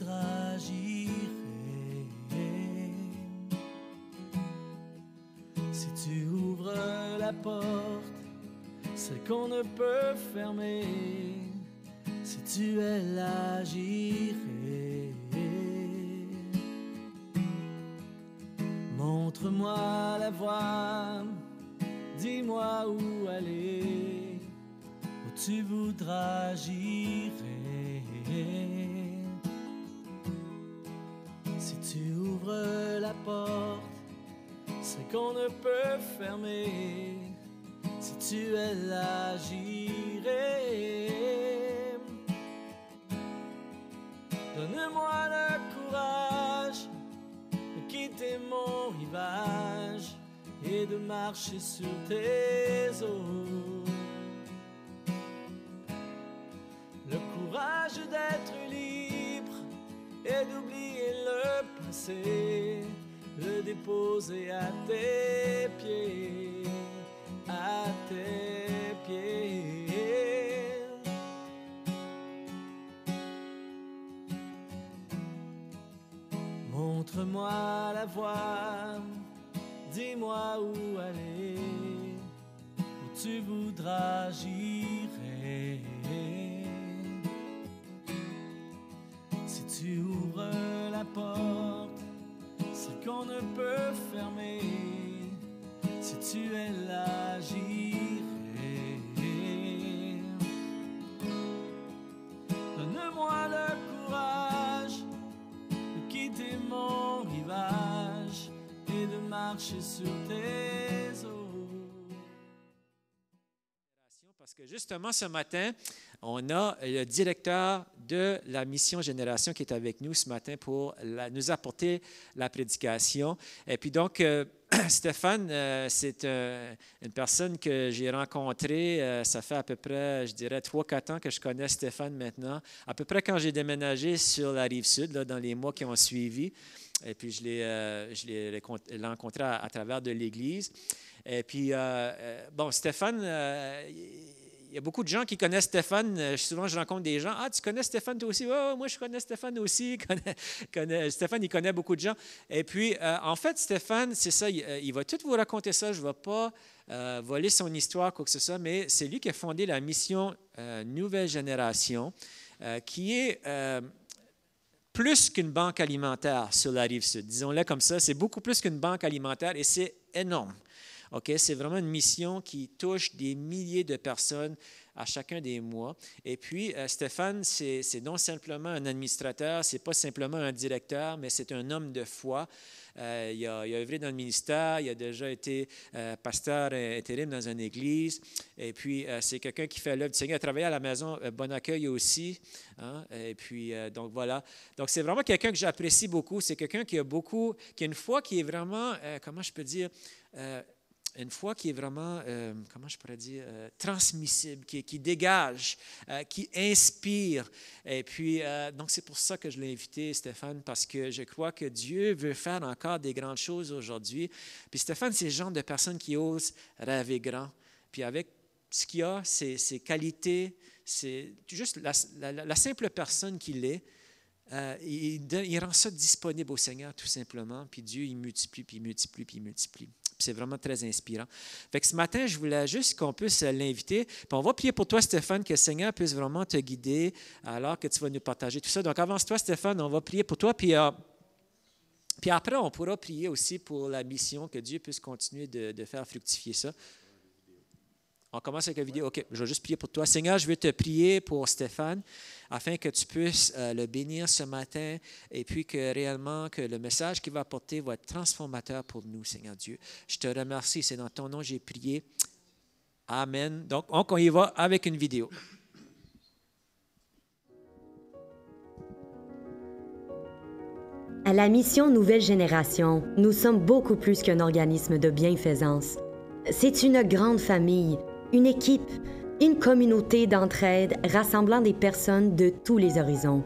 voudras, j'irai. Si tu ouvres la porte, celle qu'on ne peut fermer, si tu es là, j'irai. Montre-moi la voie, dis-moi où aller, où tu voudras, j'irai. Si tu ouvres la porte, c'est qu'on ne peut fermer, si tu es là, j'irai. Donne-moi le courage de quitter mon rivage et de marcher sur tes eaux. Le courage d'être libre et d'oublier le passé, le déposer à tes pieds, à tes pieds. Montre-moi la voie, dis-moi où aller, où tu voudras, j'irai. Si tu ouvres la porte, c'est qu'on ne peut fermer, si tu es là, j'irai. Donne-moi le courage de quitter mon rivage et de marcher sur tes eaux. Parce que justement, ce matin, on a le directeur de la mission Génération qui est avec nous ce matin pour nous apporter la prédication. Et puis donc, Stéphane, c'est une personne que j'ai rencontrée, ça fait à peu près, je dirais, 3-4 ans que je connais Stéphane maintenant, à peu près quand j'ai déménagé sur la Rive-Sud, là, dans les mois qui ont suivi. Et puis, je l'ai rencontré à travers de l'Église. Et puis, bon, Stéphane, il y a beaucoup de gens qui connaissent Stéphane. Souvent, je rencontre des gens. « Ah, tu connais Stéphane toi aussi? »« Oh, moi, je connais Stéphane aussi. » Stéphane, il connaît beaucoup de gens. Et puis, en fait, Stéphane, c'est ça, il va tout vous raconter ça. Je ne vais pas voler son histoire, quoi que ce soit, mais c'est lui qui a fondé la mission Nouvelle Génération, qui est plus qu'une banque alimentaire sur la Rive-Sud. Disons-le comme ça, c'est beaucoup plus qu'une banque alimentaire et c'est énorme. Okay? C'est vraiment une mission qui touche des milliers de personnes à chacun des mois. Et puis, Stéphane, c'est non simplement un administrateur, ce n'est pas simplement un directeur, mais c'est un homme de foi. Il a œuvré dans le ministère, il a déjà été pasteur intérim dans une église. Et puis, c'est quelqu'un qui fait l'œuvre du Seigneur. Il a travaillé à la maison Bon Accueil aussi. Hein? Et puis, donc voilà. Donc, c'est vraiment quelqu'un que j'apprécie beaucoup. C'est quelqu'un qui a une foi qui est vraiment, comment je peux dire, une foi qui est vraiment, comment je pourrais dire, transmissible, qui dégage, qui inspire. Et puis, donc c'est pour ça que je l'ai invité, Stéphane, parce que je crois que Dieu veut faire encore des grandes choses aujourd'hui. Puis Stéphane, c'est le genre de personne qui ose rêver grand. Puis avec ce qu'il a, ses qualités, c'est juste la simple personne qu'il est, il rend ça disponible au Seigneur, tout simplement. Puis Dieu, il multiplie, puis il multiplie, puis il multiplie. C'est vraiment très inspirant. Fait que ce matin, je voulais juste qu'on puisse l'inviter. Puis on va prier pour toi, Stéphane, que le Seigneur puisse vraiment te guider alors que tu vas nous partager tout ça. Donc, avance-toi, Stéphane, on va prier pour toi. Puis après, on pourra prier aussi pour la mission, que Dieu puisse continuer de faire fructifier ça. On commence avec la vidéo. OK, je vais juste prier pour toi. Seigneur, je veux te prier pour Stéphane afin que tu puisses le bénir ce matin et puis que réellement que le message qu'il va apporter va être transformateur pour nous, Seigneur Dieu. Je te remercie. C'est dans ton nom que j'ai prié. Amen. Donc, on y va avec une vidéo. À la mission Nouvelle Génération, nous sommes beaucoup plus qu'un organisme de bienfaisance. C'est une grande famille, une équipe, une communauté d'entraide rassemblant des personnes de tous les horizons.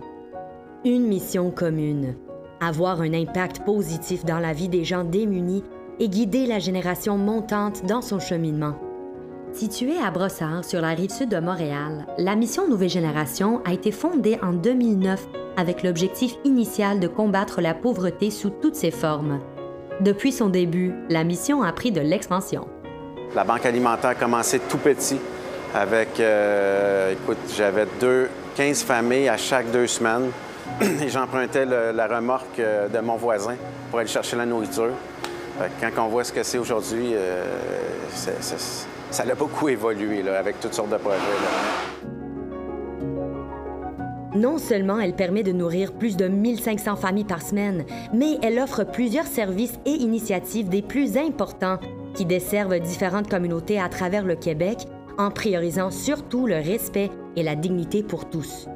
Une mission commune, avoir un impact positif dans la vie des gens démunis et guider la génération montante dans son cheminement. Située à Brossard, sur la rive sud de Montréal, la mission Nouvelle Génération a été fondée en 2009 avec l'objectif initial de combattre la pauvreté sous toutes ses formes. Depuis son début, la mission a pris de l'expansion. La banque alimentaire a commencé tout petit avec, écoute, j'avais 15 familles à chaque 2 semaines et j'empruntais la remorque de mon voisin pour aller chercher la nourriture. Quand on voit ce que c'est aujourd'hui, ça a beaucoup évolué là, avec toutes sortes de projets. Là. Non seulement elle permet de nourrir plus de 1500 familles par semaine, mais elle offre plusieurs services et initiatives des plus importants qui desservent différentes communautés à travers le Québec en priorisant surtout le respect et la dignité pour tous.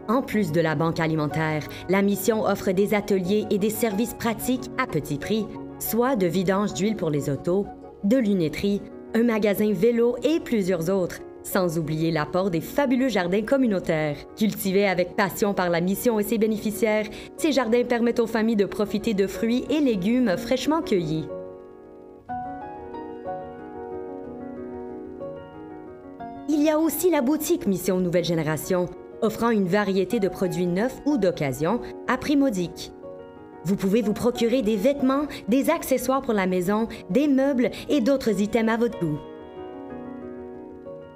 En plus de la banque alimentaire, la mission offre des ateliers et des services pratiques à petit prix, soit de vidange d'huile pour les autos, de lunetterie, un magasin vélo et plusieurs autres, sans oublier l'apport des fabuleux jardins communautaires. Cultivés avec passion par la mission et ses bénéficiaires, ces jardins permettent aux familles de profiter de fruits et légumes fraîchement cueillis. Il y a aussi la boutique Mission Nouvelle Génération, offrant une variété de produits neufs ou d'occasion à prix modique. Vous pouvez vous procurer des vêtements, des accessoires pour la maison, des meubles et d'autres items à votre goût.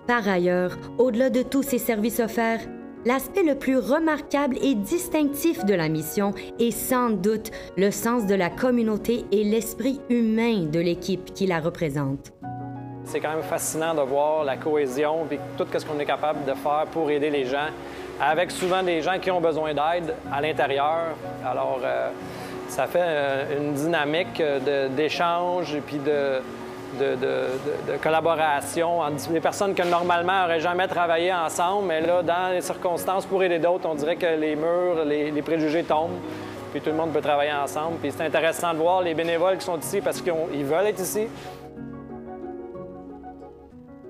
Par ailleurs, au-delà de tous ces services offerts, l'aspect le plus remarquable et distinctif de la mission est sans doute le sens de la communauté et l'esprit humain de l'équipe qui la représente. C'est quand même fascinant de voir la cohésion et tout ce qu'on est capable de faire pour aider les gens, avec souvent des gens qui ont besoin d'aide à l'intérieur. Alors, ça fait une dynamique d'échange et puis de collaboration entre des personnes que normalement n'auraient jamais travaillé ensemble, mais là, dans les circonstances pour aider d'autres, on dirait que les murs, les préjugés tombent, puis tout le monde peut travailler ensemble. Puis c'est intéressant de voir les bénévoles qui sont ici parce qu'ils veulent être ici.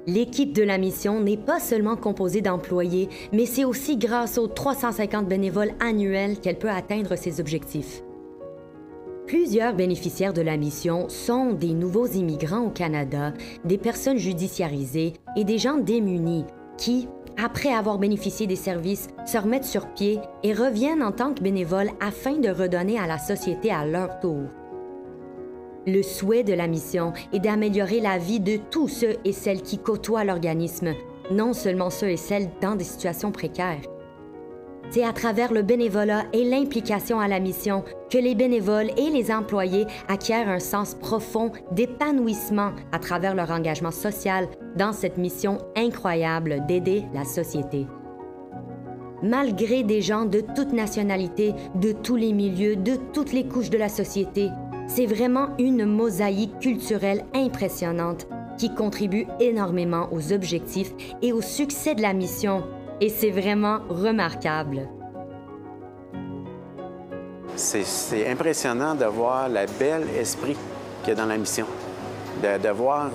L'équipe de la mission n'est pas seulement composée d'employés, mais c'est aussi grâce aux 350 bénévoles annuels qu'elle peut atteindre ses objectifs. Plusieurs bénéficiaires de la mission sont des nouveaux immigrants au Canada, des personnes judiciarisées et des gens démunis qui, après avoir bénéficié des services, se remettent sur pied et reviennent en tant que bénévoles afin de redonner à la société à leur tour. Le souhait de la mission est d'améliorer la vie de tous ceux et celles qui côtoient l'organisme, non seulement ceux et celles dans des situations précaires. C'est à travers le bénévolat et l'implication à la mission que les bénévoles et les employés acquièrent un sens profond d'épanouissement à travers leur engagement social dans cette mission incroyable d'aider la société. Malgré des gens de toutes nationalités, de tous les milieux, de toutes les couches de la société, c'est vraiment une mosaïque culturelle impressionnante qui contribue énormément aux objectifs et au succès de la mission. Et c'est vraiment remarquable. C'est impressionnant de voir le bel esprit qu'il y a dans la mission. De voir,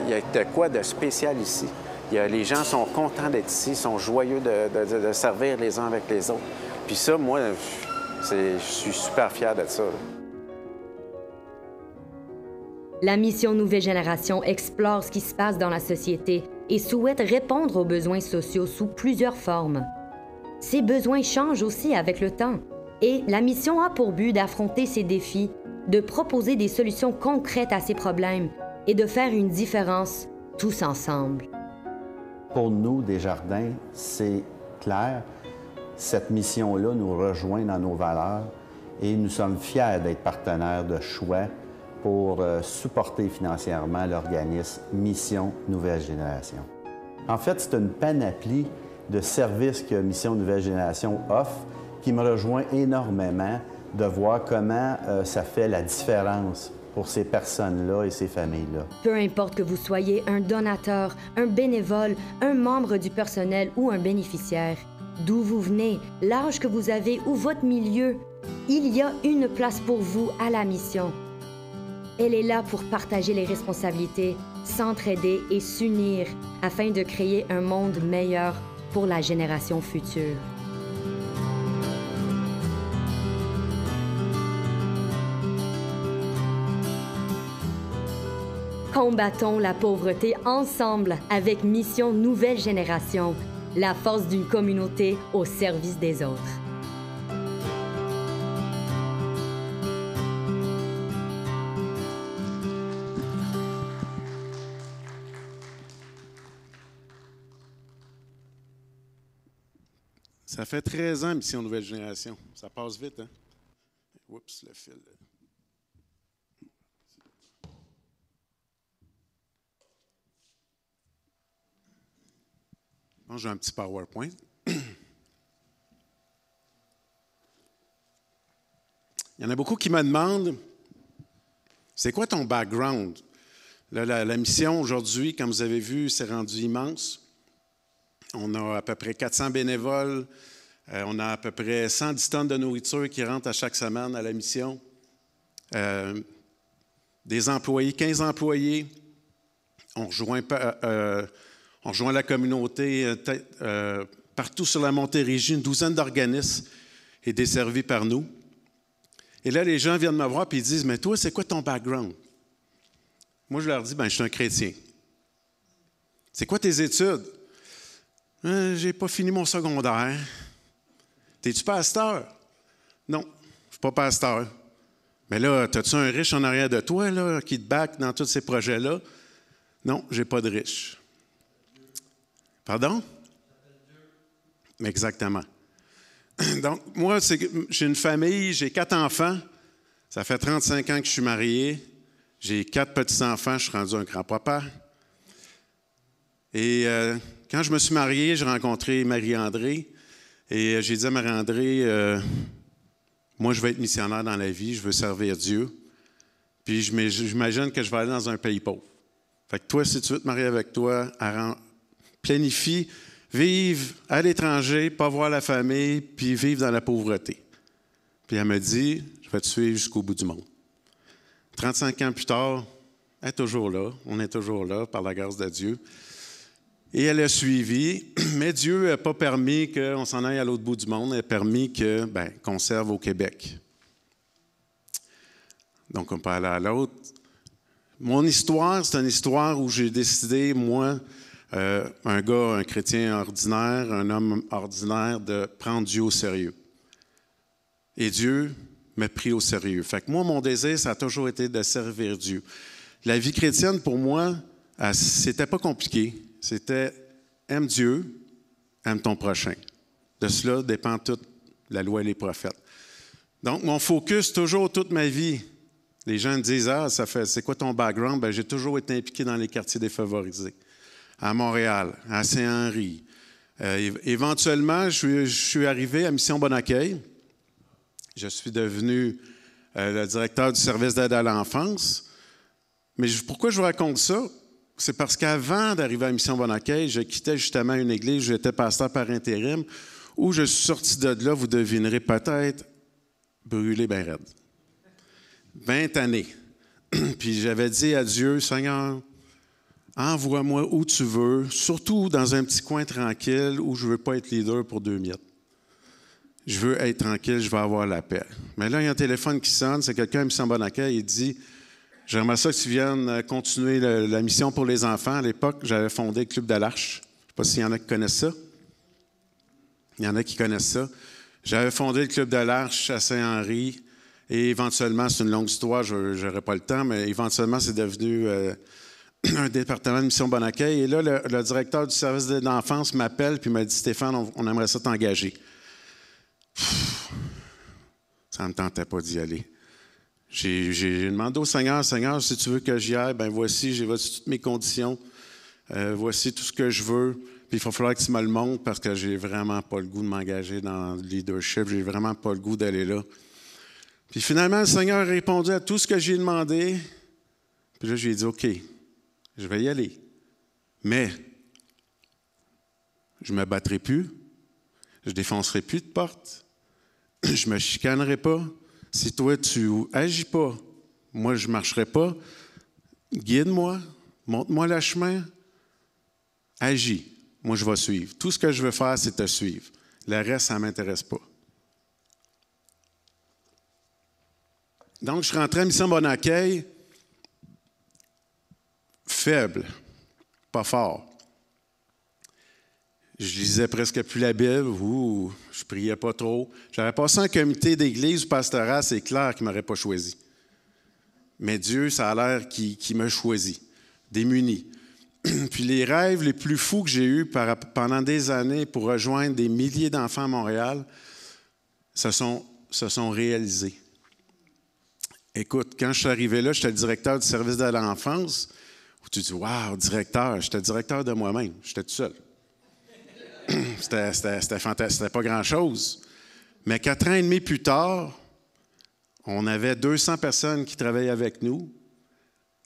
il y a de quoi de spécial ici. Les gens sont contents d'être ici, sont joyeux de servir les uns avec les autres. Puis ça, moi, je suis super fier de ça. La mission Nouvelle Génération explore ce qui se passe dans la société et souhaite répondre aux besoins sociaux sous plusieurs formes. Ces besoins changent aussi avec le temps et la mission a pour but d'affronter ces défis, de proposer des solutions concrètes à ces problèmes et de faire une différence tous ensemble. Pour nous, Desjardins, c'est clair, cette mission-là nous rejoint dans nos valeurs et nous sommes fiers d'être partenaires de choix pour supporter financièrement l'organisme Mission Nouvelle Génération. En fait, c'est une panoplie de services que Mission Nouvelle Génération offre qui me rejoint énormément de voir comment ça fait la différence pour ces personnes-là et ces familles-là. Peu importe que vous soyez un donateur, un bénévole, un membre du personnel ou un bénéficiaire, d'où vous venez, l'âge que vous avez ou votre milieu, il y a une place pour vous à la mission. Elle est là pour partager les responsabilités, s'entraider et s'unir afin de créer un monde meilleur pour la génération future. Combattons la pauvreté ensemble avec Mission Nouvelle Génération, la force d'une communauté au service des autres. Ça fait 13 ans, Mission Nouvelle Génération. Ça passe vite, hein? Oups, le fil. Bon, j'ai un petit PowerPoint. Il y en a beaucoup qui me demandent, c'est quoi ton background? Là, la mission aujourd'hui, comme vous avez vu, s'est rendue immense. On a à peu près 400 bénévoles. On a à peu près 110 tonnes de nourriture qui rentrent à chaque semaine à la mission. Des employés, 15 employés. On rejoint la communauté partout sur la Montérégie. Une douzaine d'organismes est desservi par nous. Et là, les gens viennent me voir et ils disent, « Mais toi, c'est quoi ton background? » Moi, je leur dis, « Je suis un chrétien. » « C'est quoi tes études? » « J'ai pas fini mon secondaire. »« T'es-tu pasteur? »« Non, je ne suis pas pasteur. »« Mais là, as-tu un riche en arrière de toi là, qui te back dans tous ces projets-là? »« Non, je n'ai pas de riche. » Pardon? Exactement. Donc, moi, j'ai une famille, j'ai 4 enfants. Ça fait 35 ans que je suis marié. J'ai 4 petits-enfants, je suis rendu un grand-papa. Et quand je me suis marié, j'ai rencontré Marie-André. Et j'ai dit à Marie-André, moi, je vais être missionnaire dans la vie, je veux servir Dieu. Puis j'imagine que je vais aller dans un pays pauvre. Fait que toi, si tu veux te marier avec toi, planifie, vivre à l'étranger, pas voir la famille, puis vivre dans la pauvreté. Puis elle me dit, je vais te suivre jusqu'au bout du monde. 35 ans plus tard, elle est toujours là, on est toujours là, par la grâce de Dieu. Et elle a suivi, mais Dieu n'a pas permis qu'on s'en aille à l'autre bout du monde, il a permis qu'on serve au Québec. Donc, on peut aller à l'autre. Mon histoire, c'est une histoire où j'ai décidé, moi, un chrétien ordinaire, un homme ordinaire, de prendre Dieu au sérieux. Et Dieu m'a pris au sérieux. Fait que moi, mon désir, ça a toujours été de servir Dieu. La vie chrétienne, pour moi, c'était pas compliqué. C'était aime Dieu, aime ton prochain. De cela dépend toute la loi et les prophètes. Donc, mon focus, toujours toute ma vie, les gens me disent, c'est quoi ton background? J'ai toujours été impliqué dans les quartiers défavorisés. À Montréal, à Saint-Henri. Éventuellement, je suis arrivé à Mission Bon Accueil. Je suis devenu le directeur du service d'aide à l'enfance. Mais pourquoi je vous raconte ça? C'est parce qu'avant d'arriver à Mission Bon Accueil, je quittais justement une église, j'étais pasteur par intérim, où je suis sorti de là, vous devinerez peut-être, brûlé bien raide. 20 années. Puis j'avais dit à Dieu, Seigneur, envoie-moi où tu veux, surtout dans un petit coin tranquille où je ne veux pas être leader pour 2 miettes. Je veux être tranquille, je veux avoir la paix. Mais là, il y a un téléphone qui sonne, c'est quelqu'un à Mission Bon Accueil, il dit, j'aimerais ça que tu viennes continuer la mission pour les enfants. À l'époque, j'avais fondé le Club de l'Arche. Je ne sais pas s'il y en a qui connaissent ça. Il y en a qui connaissent ça. J'avais fondé le Club de l'Arche à Saint-Henri. Et éventuellement, c'est une longue histoire, je n'aurai pas le temps, mais éventuellement, c'est devenu un département de Mission Bon Accueil. Et là, le directeur du service d'enfance m'appelle et m'a dit, Stéphane, on aimerait ça t'engager. Ça ne me tentait pas d'y aller. J'ai demandé au Seigneur, si tu veux que j'y aille, voici toutes mes conditions, voici tout ce que je veux, puis il va falloir que tu me le montres parce que j'ai vraiment pas le goût de m'engager dans le leadership, j'ai vraiment pas le goût d'aller là. Puis finalement, le Seigneur a répondu à tout ce que j'ai demandé, puis là, j'ai dit, OK, je vais y aller, mais je ne me battrai plus, je ne défoncerai plus de porte, je ne me chicanerai pas. Si toi, tu agis pas, moi, je ne marcherai pas, guide-moi, montre-moi le chemin, agis. Moi, je vais suivre. Tout ce que je veux faire, c'est te suivre. Le reste, ça ne m'intéresse pas. Donc, je suis rentré à Mission Bon Accueil. faible, pas fort. Je lisais presque plus la Bible, ou je priais pas trop. J'aurais passé un comité d'église ou pastoral, c'est clair qu'il ne m'aurait pas choisi. Mais Dieu, ça a l'air qu'il m'a choisi, démuni. Puis les rêves les plus fous que j'ai eus pendant des années pour rejoindre des milliers d'enfants à Montréal se sont réalisés. Écoute, quand je suis arrivé là, j'étais le directeur du service de l'enfance. Où tu dis, wow, directeur, j'étais directeur de moi-même, j'étais tout seul. C'était fantastique, c'était pas grand-chose. Mais 4 ans et demi plus tard, on avait 200 personnes qui travaillaient avec nous.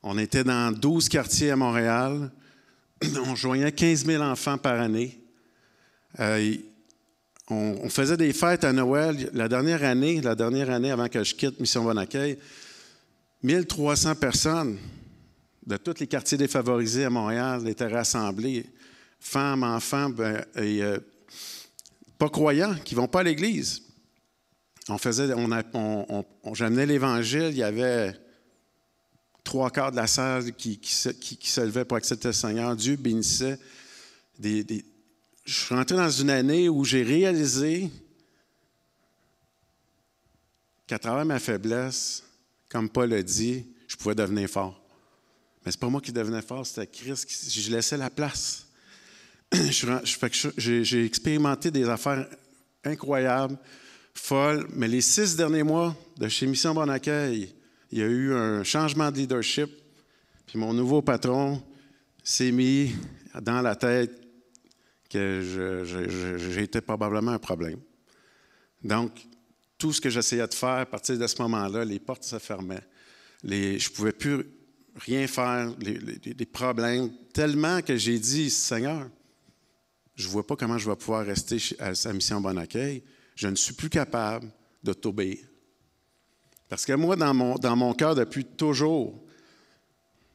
On était dans 12 quartiers à Montréal. On joignait 15 000 enfants par année. On faisait des fêtes à Noël. La dernière année avant que je quitte Mission Bon Accueil, 1300 personnes de tous les quartiers défavorisés à Montréal étaient rassemblées. Femmes, enfants, pas croyants, qui ne vont pas à l'église. J'amenais l'Évangile, il y avait 3/4 de la salle qui se levait pour accepter le Seigneur. Dieu bénissait. Je suis rentré dans une année où j'ai réalisé qu'à travers ma faiblesse, comme Paul a dit, je pouvais devenir fort. Mais ce n'est pas moi qui devenais fort, c'était Christ. Je laissais la place. J'ai expérimenté des affaires incroyables, folles, mais les 6 derniers mois de chez Mission Bon Accueil, il y a eu un changement de leadership, puis mon nouveau patron s'est mis dans la tête que j'étais probablement un problème. Donc, tout ce que j'essayais de faire à partir de ce moment-là, les portes se fermaient. Je ne pouvais plus rien faire, des problèmes, tellement que j'ai dit, Seigneur, je ne vois pas comment je vais pouvoir rester à sa mission Bon Accueil. Je ne suis plus capable de t'obéir. Parce que moi, dans mon cœur, depuis toujours,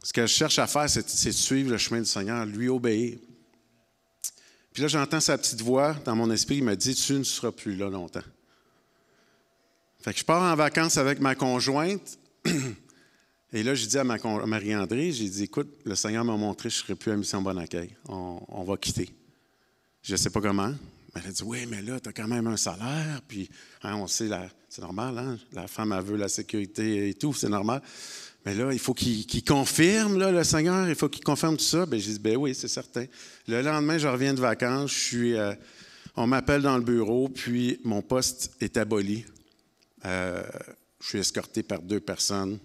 ce que je cherche à faire, c'est de suivre le chemin du Seigneur, lui obéir. Puis là, j'entends sa petite voix dans mon esprit qui me dit, tu ne seras plus là longtemps. Fait que je pars en vacances avec ma conjointe. Et là, j'ai dit à Marie-André, j'ai dit, écoute, le Seigneur m'a montré que je ne serai plus à Mission Bon Accueil. On va quitter. Je ne sais pas comment. Mais elle a dit, oui, mais là, tu as quand même un salaire. Puis, on sait, c'est normal, hein? La femme, elle veut la sécurité et tout, c'est normal. Mais là, il faut qu'il confirme, là, le Seigneur, il faut qu'il confirme tout ça. Bien, j'ai dit, ben oui, c'est certain. Le lendemain, je reviens de vacances, on m'appelle dans le bureau, puis mon poste est aboli. Je suis escorté par 2 personnes.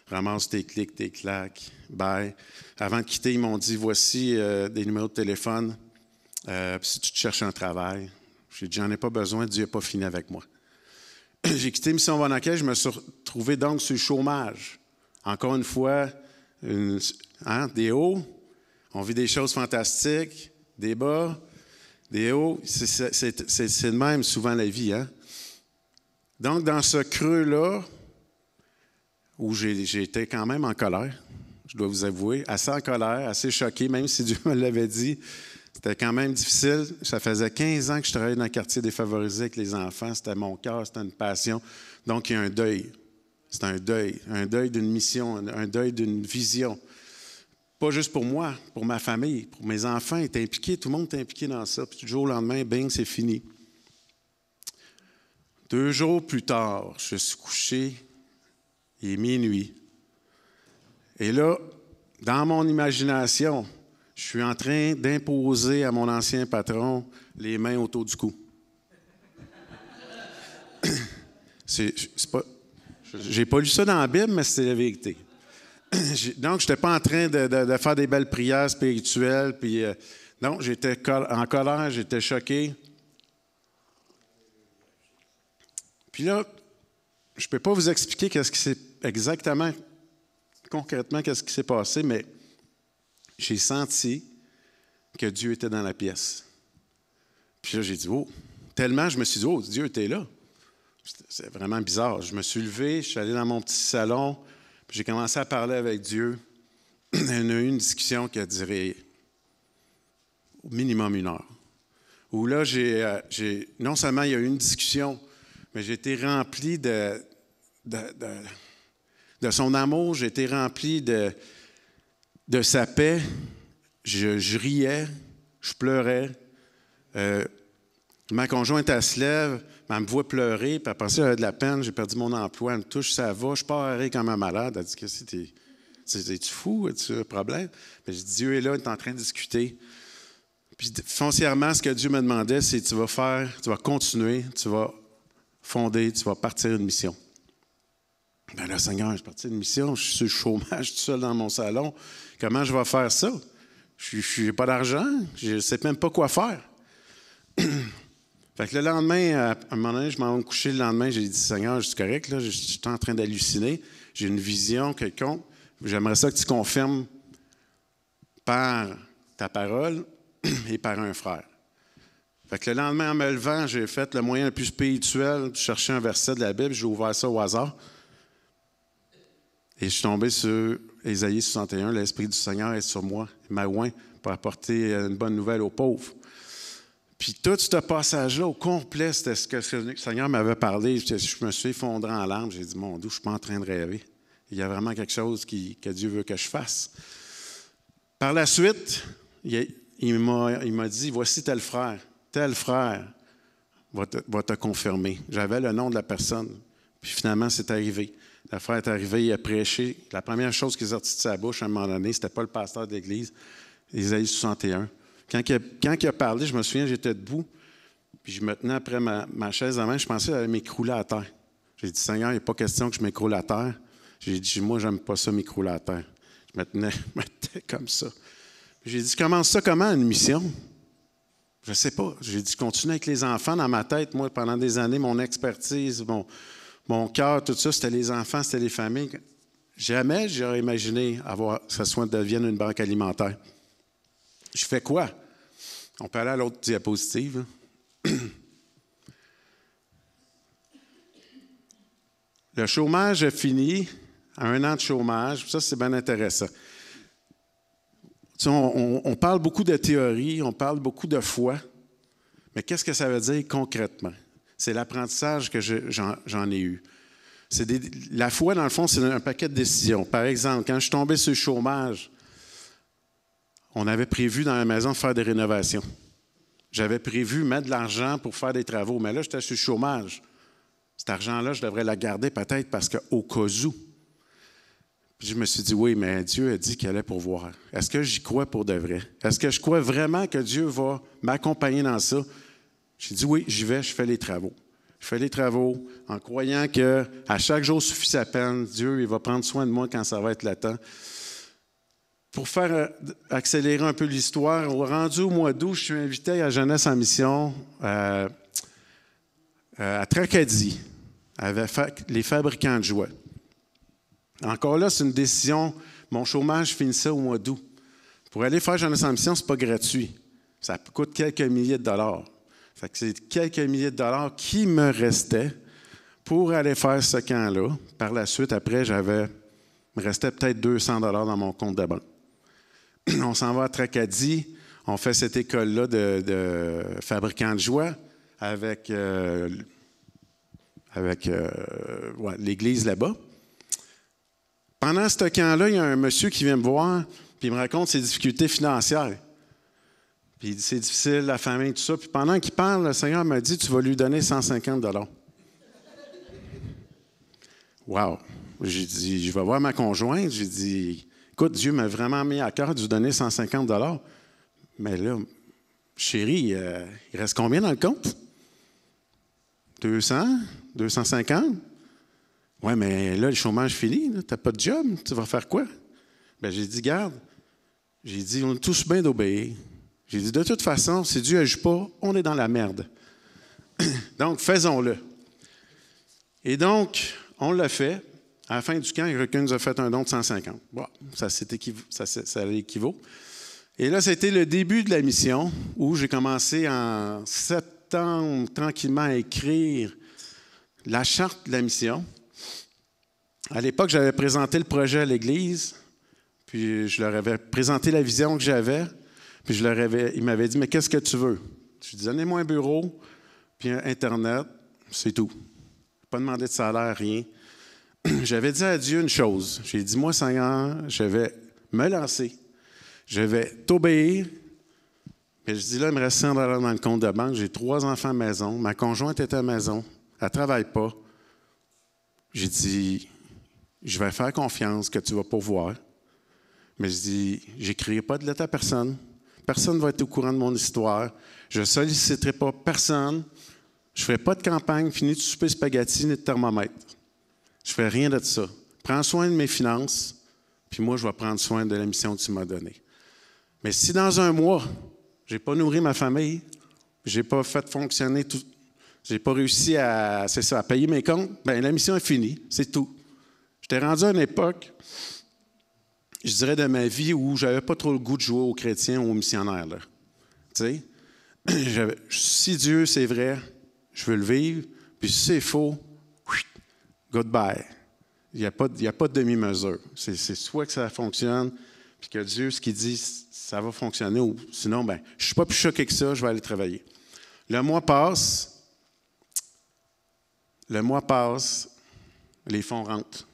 Ramasse tes clics, tes claques, bye. Avant de quitter, ils m'ont dit, voici des numéros de téléphone. Si tu te cherches un travail, j'ai dit, j'en ai pas besoin, Dieu n'a pas fini avec moi. J'ai quitté Mission Bon Accueil, je me suis retrouvé donc sur le chômage. Encore une fois, des hauts, on vit des choses fantastiques, des bas, des hauts, c'est de même souvent la vie. Hein? Donc, dans ce creux-là, où j'ai été quand même en colère, je dois vous avouer, assez en colère, assez choqué, même si Dieu me l'avait dit. C'était quand même difficile. Ça faisait 15 ans que je travaillais dans le quartier défavorisé avec les enfants. C'était mon cœur, c'était une passion. Donc, il y a un deuil. C'est un deuil d'une mission, un deuil d'une vision. Pas juste pour moi, pour ma famille, pour mes enfants étaient impliqués, tout le monde était impliqué dans ça. Puis du jour au lendemain, bing, c'est fini. 2 jours plus tard, je suis couché, il est minuit. Et là, dans mon imagination, je suis en train d'imposer à mon ancien patron les mains autour du cou. J'ai pas lu ça dans la Bible, mais c'est la vérité. Donc, je n'étais pas en train de faire des belles prières spirituelles. Puis, non, j'étais en colère, j'étais choqué. Puis là, je ne peux pas vous expliquer exactement, concrètement, qu'est-ce qui s'est passé, mais j'ai senti que Dieu était dans la pièce. Puis là, j'ai dit, oh, tellement, je me suis dit, oh, Dieu était là. C'est vraiment bizarre. Je me suis levé, je suis allé dans mon petit salon, puis j'ai commencé à parler avec Dieu. On a eu une discussion qui a duré au minimum 1 heure. Où là, non seulement il y a eu une discussion, mais j'ai été rempli de son amour, j'ai été rempli de sa paix, je riais, je pleurais. Ma conjointe, elle se lève, elle me voit pleurer, puis après ça, elle a de la peine, j'ai perdu mon emploi, elle me touche, ça va, je pars arrêter comme un malade. Elle dit, qu'est-ce que es-tu fou, as-tu un problème? Puis je dis, Dieu est là, il est en train de discuter. Puis foncièrement, ce que Dieu me demandait, c'est tu vas continuer, tu vas fonder, tu vas partir une mission. Bien là, Seigneur, je suis parti d'une mission, je suis sur le chômage tout seul dans mon salon. Comment je vais faire ça? Je n'ai pas d'argent, je ne sais même pas quoi faire. Fait que le lendemain, à un moment donné, je m'en vais me coucher le lendemain, j'ai dit, Seigneur, je suis correct, là, je suis en train d'halluciner, j'ai une vision quelconque, j'aimerais ça que tu confirmes par ta parole et par un frère. Fait que le lendemain, en me levant, j'ai fait le moyen le plus spirituel, chercher un verset de la Bible, j'ai ouvert ça au hasard. Et je suis tombé sur Ésaïe 61, l'Esprit du Seigneur est sur moi, il m'a oint pour apporter une bonne nouvelle aux pauvres. Puis tout ce passage-là, au complet, c'était ce que le Seigneur m'avait parlé. Je me suis effondré en larmes. J'ai dit, mon Dieu, je ne suis pas en train de rêver. Il y a vraiment quelque chose que Dieu veut que je fasse. Par la suite, il m'a dit, voici tel frère va te confirmer. J'avais le nom de la personne. Puis finalement, c'est arrivé. Le frère est arrivé, il a prêché. La première chose qui est sortie de sa bouche à un moment donné, c'était pas le pasteur de l'Église, Ésaïe 61. Quand il a parlé, je me souviens, j'étais debout, puis je me tenais après ma chaise à main, je pensais qu'elle allait m'écrouler à terre. J'ai dit, Seigneur, il n'est pas question que je m'écroule à terre. J'ai dit, moi, j'aime pas ça, m'écrouler à terre. Je me tenais comme ça. Puis j'ai dit, je commence ça comment, une mission? Je ne sais pas. J'ai dit, je continue avec les enfants dans ma tête. Moi, pendant des années, mon expertise, mon cœur, tout ça, c'était les enfants, c'était les familles. Jamais j'aurais imaginé que ça devienne une banque alimentaire. Je fais quoi? On peut aller à l'autre diapositive. Le chômage a fini, à 1 an de chômage. Ça, c'est bien intéressant. Tu sais, on parle beaucoup de théorie, on parle beaucoup de foi, mais qu'est-ce que ça veut dire concrètement? C'est l'apprentissage que j'en ai eu. La foi, dans le fond, c'est un paquet de décisions. Par exemple, quand je suis tombé sur le chômage, on avait prévu dans la maison de faire des rénovations. J'avais prévu mettre de l'argent pour faire des travaux, mais là, j'étais sur le chômage. Cet argent-là, je devrais le garder peut-être parce qu'au cas où. Puis je me suis dit, oui, mais Dieu a dit qu'il allait pourvoir. Est-ce que j'y crois pour de vrai? Est-ce que je crois vraiment que Dieu va m'accompagner dans ça? J'ai dit, oui, j'y vais, je fais les travaux. Je fais les travaux en croyant qu'à chaque jour suffit sa peine. Dieu, il va prendre soin de moi quand ça va être le temps. Pour faire accélérer un peu l'histoire, rendu au mois d'août, je suis invité à Jeunesse en mission à Tracadie, avec les fabricants de jouets. Encore là, c'est une décision. Mon chômage finissait au mois d'août. Pour aller faire Jeunesse en mission, ce n'est pas gratuit. Ça coûte quelques milliers de dollars. Fait que c'est quelques milliers de dollars qui me restaient pour aller faire ce camp-là. Par la suite, après, il me restait peut-être 200 dollars dans mon compte de banque. On s'en va à Tracadie, on fait cette école-là de fabricants de jouets avec l'église là-bas. Pendant ce camp-là, il y a un monsieur qui vient me voir, puis il me raconte ses difficultés financières. Puis il dit, c'est difficile, la famille, tout ça. Puis pendant qu'il parle, le Seigneur m'a dit, tu vas lui donner 150 $. Wow! J'ai dit, je vais voir ma conjointe. J'ai dit, écoute, Dieu m'a vraiment mis à cœur de lui donner 150 $. Mais là, chérie, il reste combien dans le compte? 200? 250? Oui, mais là, le chômage fini, tu n'as pas de job, tu vas faire quoi? Bien, j'ai dit, garde, j'ai dit, on est tous bien d'obéir. J'ai dit, de toute façon, si Dieu n'agit pas, on est dans la merde. Donc, faisons-le. Et donc, on l'a fait. À la fin du camp, quelqu'un nous a fait un don de 150. Bon, ça l'équivaut. Et là, c'était le début de la mission où j'ai commencé en septembre tranquillement à écrire la charte de la mission. À l'époque, j'avais présenté le projet à l'Église, puis je leur avais présenté la vision que j'avais, puis ils m'avaient dit, mais qu'est-ce que tu veux? Je dis, donnez-moi un bureau, puis un Internet, c'est tout. Pas demandé de salaire, rien. J'avais dit à Dieu une chose. J'ai dit, moi, Seigneur, je vais me lancer. Je vais t'obéir. Mais je dis là, il me reste 100 $ dans le compte de banque. J'ai 3 enfants à la maison. Ma conjointe est à la maison. Elle ne travaille pas. J'ai dit, je vais faire confiance que tu vas pourvoir. Mais je dis, je n'écrirai pas de lettre à personne. Personne ne va être au courant de mon histoire. Je ne solliciterai pas personne. Je ne ferai pas de campagne, fini de souper spaghetti ni de thermomètre. Je ne ferai rien de ça. Prends soin de mes finances, puis moi, je vais prendre soin de la mission que tu m'as donnée. Mais si dans un mois, je n'ai pas nourri ma famille, je n'ai pas fait fonctionner tout, je n'ai pas réussi à payer mes comptes, bien, la mission est finie, c'est tout. J'étais rendu à une époque, je dirais, de ma vie où je n'avais pas trop le goût de jouer aux chrétiens ou aux missionnaires. Là. Tu sais, si Dieu, c'est vrai, je veux le vivre, puis si c'est faux, goodbye. Il n'y a pas de demi-mesure. C'est soit que ça fonctionne, puis que Dieu, ce qu'il dit, ça va fonctionner, ou sinon, ben, je ne suis pas plus choqué que ça, je vais aller travailler. Le mois passe, les fonds rentrent.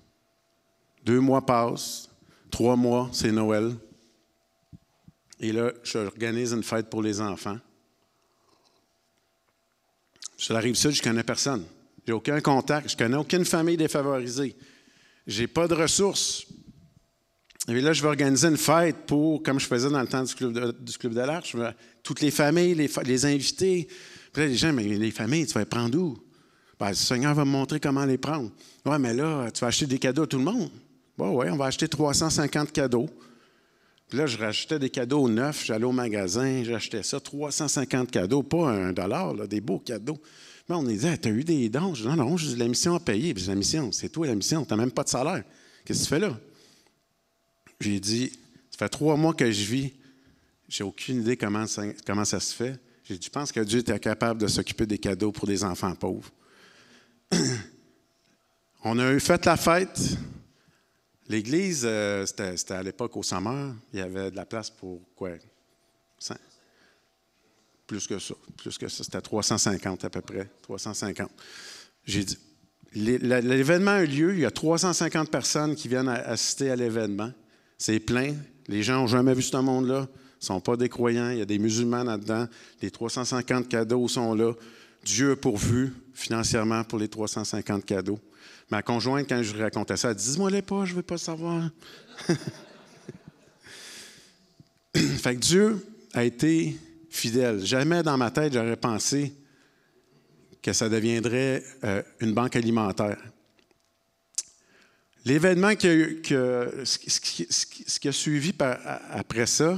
2 mois passent, 3 mois, c'est Noël. Et là, j'organise une fête pour les enfants. Sur la Rive-Sud, je ne connais personne. Je n'ai aucun contact. Je ne connais aucune famille défavorisée. Je n'ai pas de ressources. Et là, je vais organiser une fête pour, comme je faisais dans le temps du Club de l'Arche, toutes les familles, les invités. Puis là, les gens, mais les familles, tu vas les prendre où? Ben, le Seigneur va me montrer comment les prendre. Oui, mais là, tu vas acheter des cadeaux à tout le monde. Oui, on va acheter 350 cadeaux. Puis là, je rachetais des cadeaux neufs. J'allais au magasin, j'achetais ça, 350 cadeaux, pas $1, là, des beaux cadeaux. Mais on me dit, tu as eu des dons? Je dis, non, je dis, la mission à payer. Puis la mission, c'est toi la mission, tu n'as même pas de salaire. Qu'est-ce que tu fais là? J'ai dit, ça fait 3 mois que je vis, j'ai aucune idée comment ça se fait. J'ai dit, je pense que Dieu était capable de s'occuper des cadeaux pour des enfants pauvres. On a fait la fête. L'église, c'était à l'époque au Summer. Il y avait de la place pour quoi? 100? Plus que ça. C'était 350 à peu près. 350. J'ai dit, l'événement a eu lieu. Il y a 350 personnes qui viennent assister à l'événement. C'est plein. Les gens n'ont jamais vu ce monde-là. Ils ne sont pas des croyants. Il y a des musulmans là-dedans. Les 350 cadeaux sont là. Dieu a pourvu financièrement pour les 350 cadeaux. Ma conjointe, quand je lui racontais ça, elle dit « Dis-moi-les pas, je ne veux pas savoir. » Fait que Dieu a été fidèle. Jamais dans ma tête, j'aurais pensé que ça deviendrait une banque alimentaire. L'événement ce qui a suivi après ça,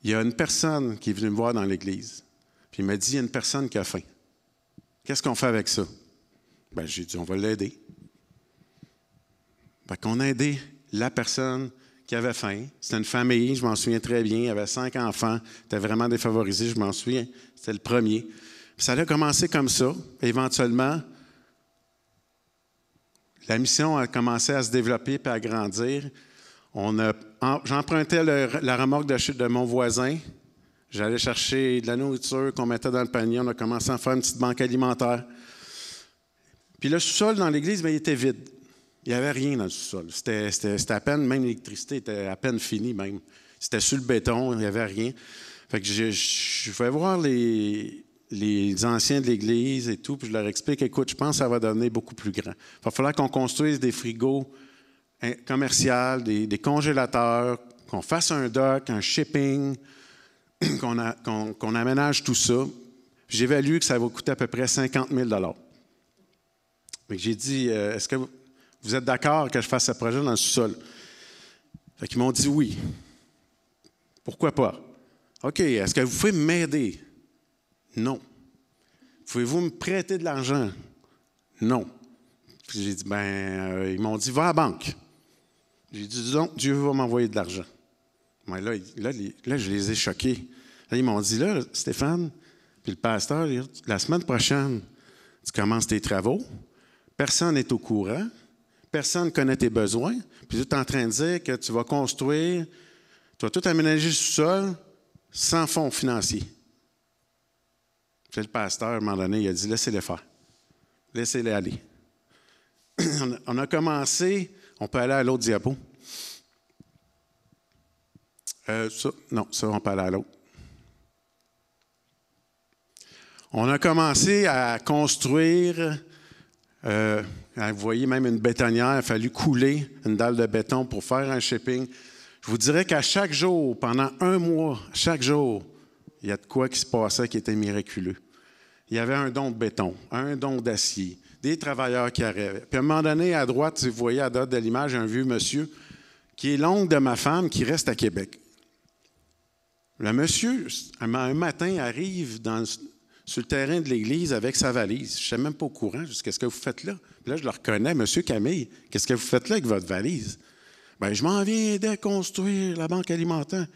il y a une personne qui est venue me voir dans l'église. Puis il m'a dit, il y a une personne qui a faim. Qu'est-ce qu'on fait avec ça? Bien, j'ai dit, on va l'aider. Fait qu'on a aidé la personne qui avait faim. C'était une famille, je m'en souviens très bien. Il y avait 5 enfants. C'était vraiment défavorisé, je m'en souviens. C'était le premier. Puis ça a commencé comme ça. Et éventuellement, la mission a commencé à se développer et à grandir. J'empruntais la remorque de mon voisin. J'allais chercher de la nourriture qu'on mettait dans le panier. On a commencé à faire une petite banque alimentaire. Puis le sous-sol dans l'église, bien, il était vide. Il n'y avait rien dans le sous-sol. C'était à peine, même l'électricité était à peine finie même. C'était sur le béton, il n'y avait rien. Fait que je vais voir les anciens de l'église et tout, puis je leur explique, écoute, je pense que ça va devenir beaucoup plus grand. Il va falloir qu'on construise des frigos commerciaux, des congélateurs, qu'on fasse un dock, un shipping, qu'on aménage tout ça. J'évalue que ça va coûter à peu près 50 000 $. Fait que j'ai dit, est-ce que vous êtes d'accord que je fasse ce projet dans le sous-sol? Fait qu'ils m'ont dit oui. Pourquoi pas? OK, est-ce que vous pouvez m'aider? Non. Pouvez-vous me prêter de l'argent? Non. Puis j'ai dit, ils m'ont dit, va à la banque. J'ai dit, disons, Dieu va m'envoyer de l'argent. Mais là, je les ai choqués. Là, ils m'ont dit, là, Stéphane, puis le pasteur, la semaine prochaine, tu commences tes travaux, personne n'est au courant, personne ne connaît tes besoins, puis tu es en train de dire que tu vas construire, tu vas tout aménager le sous-sol sans fonds financiers. Puis le pasteur, à un moment donné, il a dit, laissez-les faire. Laissez-les aller. on a commencé, on peut aller à l'autre diapo. Ça, on peut aller à l'autre. On a commencé à construire, vous voyez même une bétonnière, il a fallu couler une dalle de béton pour faire un shipping. Je vous dirais qu'à chaque jour, pendant un mois, chaque jour, il y a de quoi qui se passait qui était miraculeux. Il y avait un don de béton, un don d'acier, des travailleurs qui arrivaient. Puis à un moment donné, à droite, vous voyez à droite de l'image, un vieux monsieur qui est l'oncle de ma femme qui reste à Québec. Le monsieur, un matin, arrive sur le terrain de l'église avec sa valise. Je ne suis même pas au courant. Je dis, qu'est-ce que vous faites là? Puis là, je le reconnais, monsieur Camille. Qu'est-ce que vous faites là avec votre valise? Bien, je m'en viens aider à construire la banque alimentaire.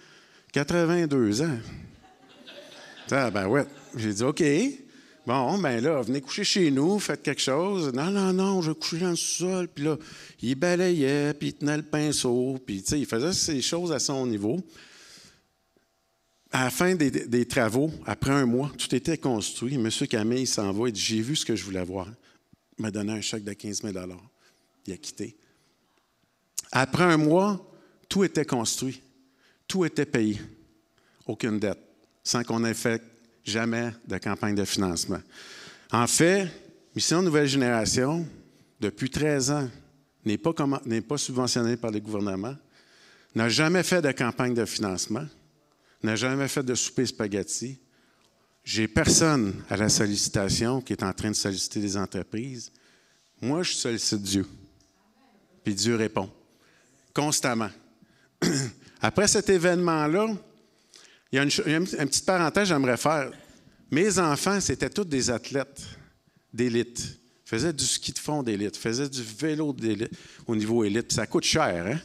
82 ans. Ah, ben ouais. J'ai dit, OK. Bon, ben là, venez coucher chez nous, faites quelque chose. Non, je vais coucher dans le sous-sol. Puis là, il balayait, puis il tenait le pinceau. Puis, tu sais, il faisait ces choses à son niveau. À la fin des travaux, après un mois, tout était construit. M. Camille s'en va et dit, j'ai vu ce que je voulais voir. Il m'a donné un chèque de 15 000 $. Il a quitté. Après un mois, tout était construit. Tout était payé. Aucune dette. Sans qu'on ait fait jamais de campagne de financement. En fait, Mission Nouvelle Génération, depuis 13 ans, n'est pas subventionnée par le gouvernement, n'a jamais fait de campagne de financement, n'a jamais fait de souper spaghetti. J'ai personne à la sollicitation qui est en train de solliciter des entreprises. Moi, je sollicite Dieu. Puis Dieu répond. Constamment. Après cet événement-là, il y a une petite parenthèse que j'aimerais faire. Mes enfants, c'était tous des athlètes d'élite. Ils faisaient du ski de fond d'élite, faisaient du vélo d'élite au niveau élite. Puis ça coûte cher, hein?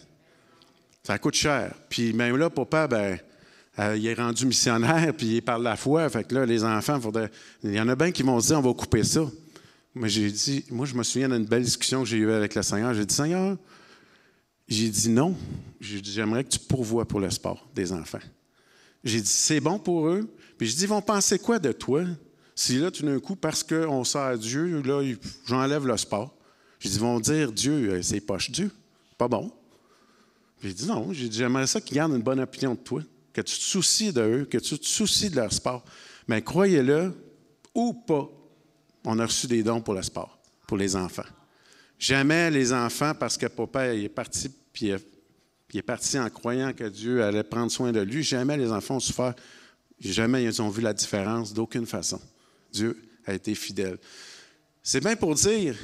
Ça coûte cher. Puis même là, papa, il est rendu missionnaire, puis il parle la foi. Fait que là, les enfants, il y en a bien qui vont se dire, on va couper ça. Moi, je me souviens d'une belle discussion que j'ai eue avec le Seigneur. J'ai dit, Seigneur, j'ai dit non. J'ai dit, j'aimerais que tu pourvoies pour le sport des enfants. J'ai dit, c'est bon pour eux. Puis je dis, ils vont penser quoi de toi? Si là, tout d'un coup, parce qu'on sert Dieu, là, j'enlève le sport. J'ai dit, ils vont dire, Dieu, c'est poche Dieu. Pas bon. J'ai dit, non. J'ai dit, j'aimerais ça qu'ils gardent une bonne opinion de toi. Que tu te soucies de eux, que tu te soucies de leur sport. Mais croyez-le, ou pas, on a reçu des dons pour le sport, pour les enfants. Jamais les enfants, parce que papa est parti, puis il est parti en croyant que Dieu allait prendre soin de lui, jamais les enfants ont souffert, jamais ils ont vu la différence d'aucune façon. Dieu a été fidèle. C'est bien pour dire,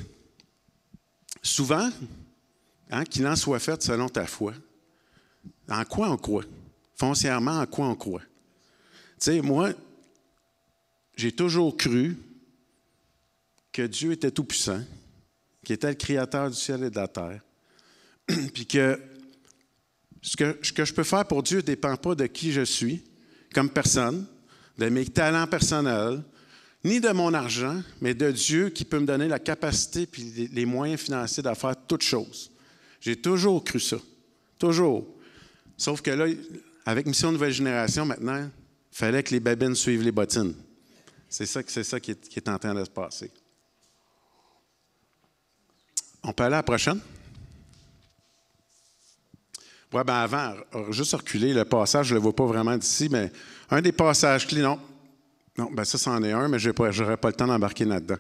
souvent, qu'il en soit fait selon ta foi. En quoi on croit? Foncièrement, en quoi on croit? Tu sais, moi, j'ai toujours cru que Dieu était tout-puissant, qu'il était le créateur du ciel et de la terre, puis que ce que je peux faire pour Dieu ne dépend pas de qui je suis comme personne, de mes talents personnels, ni de mon argent, mais de Dieu qui peut me donner la capacité et les moyens financiers de faire toutes choses. J'ai toujours cru ça. Toujours. Sauf que là, avec Mission Nouvelle Génération, maintenant, il fallait que les babines suivent les bottines. C'est ça qui est en train de se passer. On peut aller à la prochaine? Oui, bien avant, juste reculer le passage, je ne le vois pas vraiment d'ici, mais un des passages clés, non, ben ça, c'en est un, mais je n'aurai pas le temps d'embarquer là-dedans.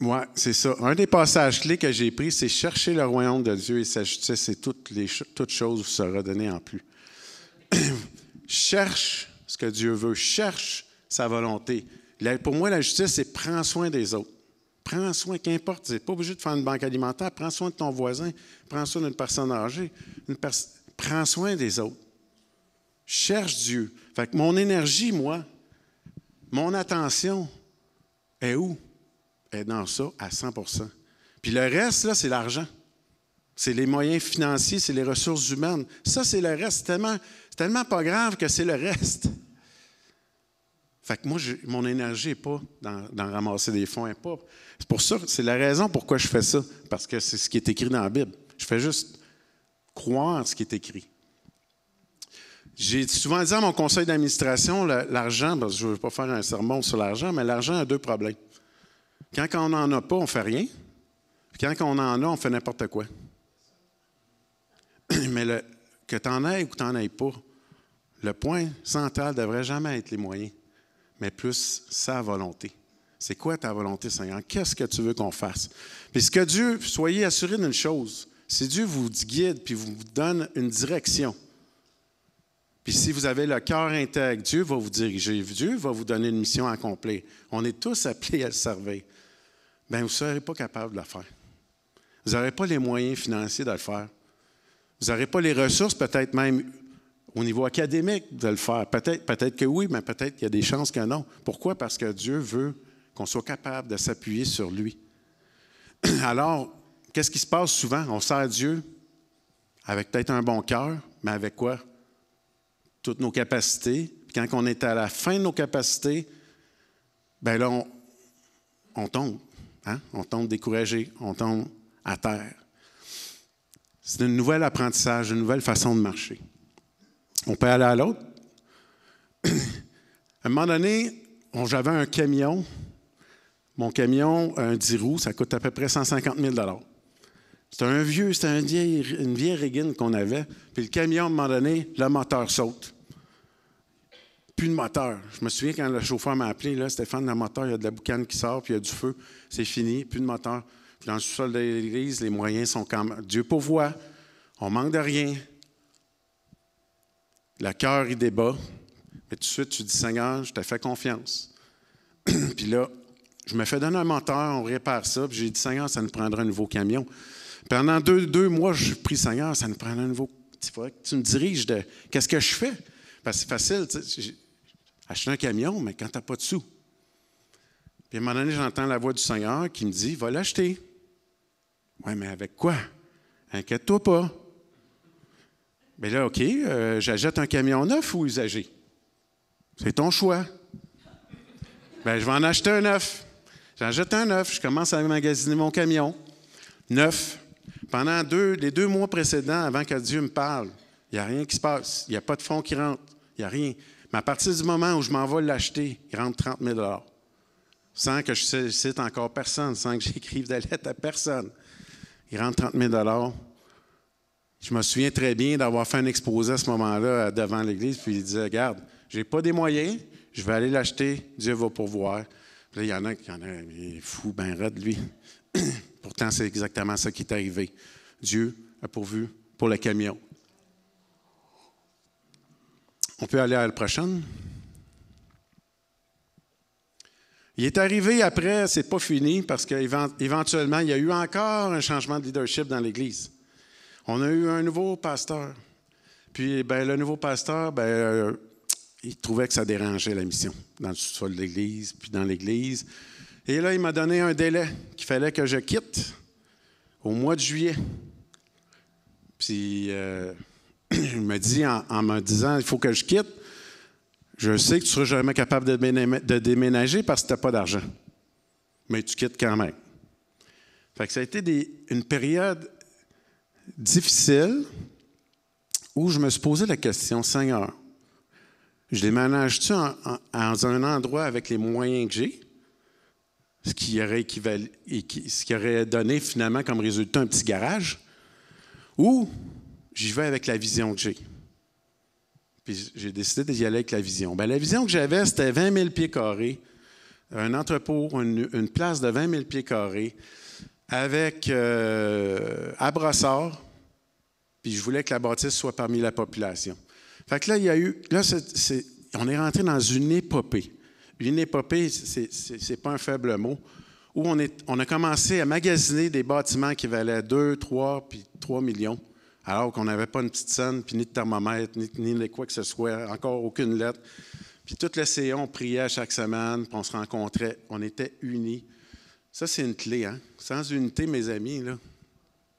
Oui, c'est ça. Un des passages clés que j'ai pris, c'est « Chercher le royaume de Dieu et sa justice, et toutes choses vous sera donné en plus. » Cherche ce que Dieu veut, cherche sa volonté. Pour moi, la justice, c'est « prends soin des autres ». Prends soin, qu'importe, tu n'es pas obligé de faire une banque alimentaire, prends soin de ton voisin, prends soin d'une personne âgée, prends soin des autres. Cherche Dieu. Fait que mon énergie, moi, mon attention est où? Est dans ça à 100%. Puis le reste, là, c'est l'argent. C'est les moyens financiers, c'est les ressources humaines. Ça, c'est le reste. C'est tellement pas grave que c'est le reste. Fait que moi, mon énergie n'est pas dans ramasser des fonds. C'est pour ça, c'est la raison pourquoi je fais ça. Parce que c'est ce qui est écrit dans la Bible. Je fais juste croire ce qui est écrit. J'ai souvent dit à mon conseil d'administration, l'argent, parce que je ne veux pas faire un sermon sur l'argent, mais l'argent a deux problèmes. Quand on n'en a pas, on ne fait rien. Puis quand on en a, on fait n'importe quoi. Mais que tu en aies ou que tu n'en aies pas, le point central ne devrait jamais être les moyens, mais plus sa volonté. C'est quoi ta volonté, Seigneur? Qu'est-ce que tu veux qu'on fasse? Puis ce que Dieu, soyez assurés d'une chose, si Dieu vous guide puis vous donne une direction, puis si vous avez le cœur intègre, Dieu va vous diriger, Dieu va vous donner une mission à accomplir. On est tous appelés à le servir. Bien, vous ne serez pas capable de le faire. Vous n'aurez pas les moyens financiers de le faire. Vous n'aurez pas les ressources, peut-être même au niveau académique, de le faire. Peut-être que oui, mais peut-être qu'il y a des chances que non. Pourquoi? Parce que Dieu veut qu'on soit capable de s'appuyer sur lui. Alors, qu'est-ce qui se passe souvent? On sert Dieu avec peut-être un bon cœur, mais avec quoi? Toutes nos capacités. Puis quand on est à la fin de nos capacités, bien là, on tombe. Hein? On tombe découragé, on tombe à terre. C'est un nouvel apprentissage, une nouvelle façon de marcher. On peut aller à l'autre. À un moment donné, j'avais un camion. Mon camion, un 10 roues, ça coûte à peu près 150 000 $. C'était une vieille régine qu'on avait. Puis le camion, à un moment donné, le moteur saute. Plus de moteur. Je me souviens quand le chauffeur m'a appelé, là, Stéphane, le moteur, il y a de la boucane qui sort, puis il y a du feu. C'est fini, plus de moteur. Puis dans le sous-sol de l'Église, les moyens sont comme Dieu pourvoit. On manque de rien. Le cœur, il débat. Mais tout de suite, tu dis, Seigneur, je te fais confiance. Puis là, je me fais donner un moteur, on répare ça. Puis j'ai dit, Seigneur, ça nous prendra un nouveau camion. Pendant deux mois, je prie, Seigneur, ça nous prendra un nouveau. Il faudrait que tu me diriges de qu'est-ce que je fais. Parce que c'est facile, tu sais, acheter un camion, mais quand tu n'as pas de sous. Puis à un moment donné, j'entends la voix du Seigneur qui me dit, va l'acheter. Oui, mais avec quoi? Inquiète-toi pas. Mais là, OK, j'achète un camion neuf ou usagé? C'est ton choix. Bien, je vais en acheter un neuf. J'achète un neuf. Je commence à magasiner mon camion. Neuf. Pendant les 2 mois précédents, avant que Dieu me parle, il n'y a rien qui se passe. Il n'y a pas de fonds qui rentrent. Il n'y a rien. Mais à partir du moment où je m'en vais l'acheter, il rentre 30 000 $. Sans que je cite encore personne, sans que j'écrive de lettre à personne. Il rentre 30 000 $. Je me souviens très bien d'avoir fait un exposé à ce moment-là devant l'Église, puis il disait, regarde, je n'ai pas des moyens, je vais aller l'acheter, Dieu va pourvoir. Puis là, il y en a, il est fou, ben raide, lui. Pourtant, c'est exactement ça qui est arrivé. Dieu a pourvu pour le camion. On peut aller à la prochaine. Il est arrivé après, c'est pas fini, parce qu'éventuellement, il y a eu encore un changement de leadership dans l'Église. On a eu un nouveau pasteur. Puis, le nouveau pasteur, il trouvait que ça dérangeait la mission dans le sous-sol de l'Église, puis dans l'Église. Et là, il m'a donné un délai qu'il fallait que je quitte au mois de juillet. Puis, il m'a dit, en me disant, il faut que je quitte, je sais que tu ne seras jamais capable de déménager parce que tu n'as pas d'argent. Mais tu quittes quand même. Fait que ça a été une période difficile où je me suis posé la question, Seigneur, je déménage-tu dans un endroit avec les moyens que j'ai, ce qui aurait donné finalement comme résultat un petit garage, ou j'y vais avec la vision que j'ai. Puis j'ai décidé d'y aller avec la vision. La vision que j'avais, c'était 20 000 pieds carrés, un entrepôt, une place de 20 000 pieds carrés, avec à Brossard, puis je voulais que la bâtisse soit parmi la population. Fait que là, il y a eu, on est rentré dans une épopée. Une épopée, c'est pas un faible mot, où on a commencé à magasiner des bâtiments qui valaient 2, 3, puis 3 millions, alors qu'on n'avait pas une petite scène, puis ni de thermomètre, ni de quoi que ce soit, encore aucune lettre. Puis toute le CA, on priait chaque semaine, puis on se rencontrait, on était unis. Ça, c'est une clé, hein? Sans unité, mes amis, là,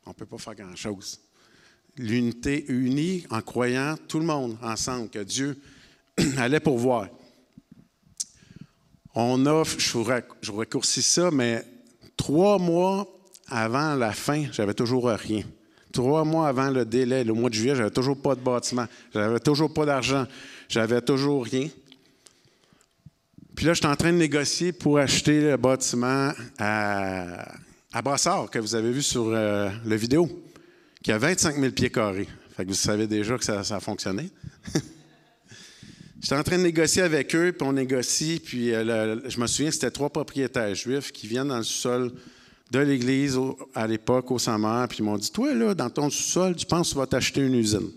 on ne peut pas faire grand-chose. L'unité unie en croyant tout le monde ensemble que Dieu allait pourvoir. Je raccourcis ça, mais 3 mois avant la fin, j'avais toujours rien. 3 mois avant le délai, le mois de juillet, j'avais toujours pas de bâtiment, j'avais toujours pas d'argent, j'avais toujours rien. Puis là, je suis en train de négocier pour acheter le bâtiment à Brassard, que vous avez vu sur la vidéo, qui a 25 000 pieds carrés. Fait que vous savez déjà que ça a fonctionné. J'étais en train de négocier avec eux, puis on négocie, puis je me souviens que c'était 3 propriétaires juifs qui viennent dans le sous-sol de l'église à l'époque, au Sommer, puis ils m'ont dit, toi, là, dans ton sous-sol, tu penses que tu vas t'acheter une usine?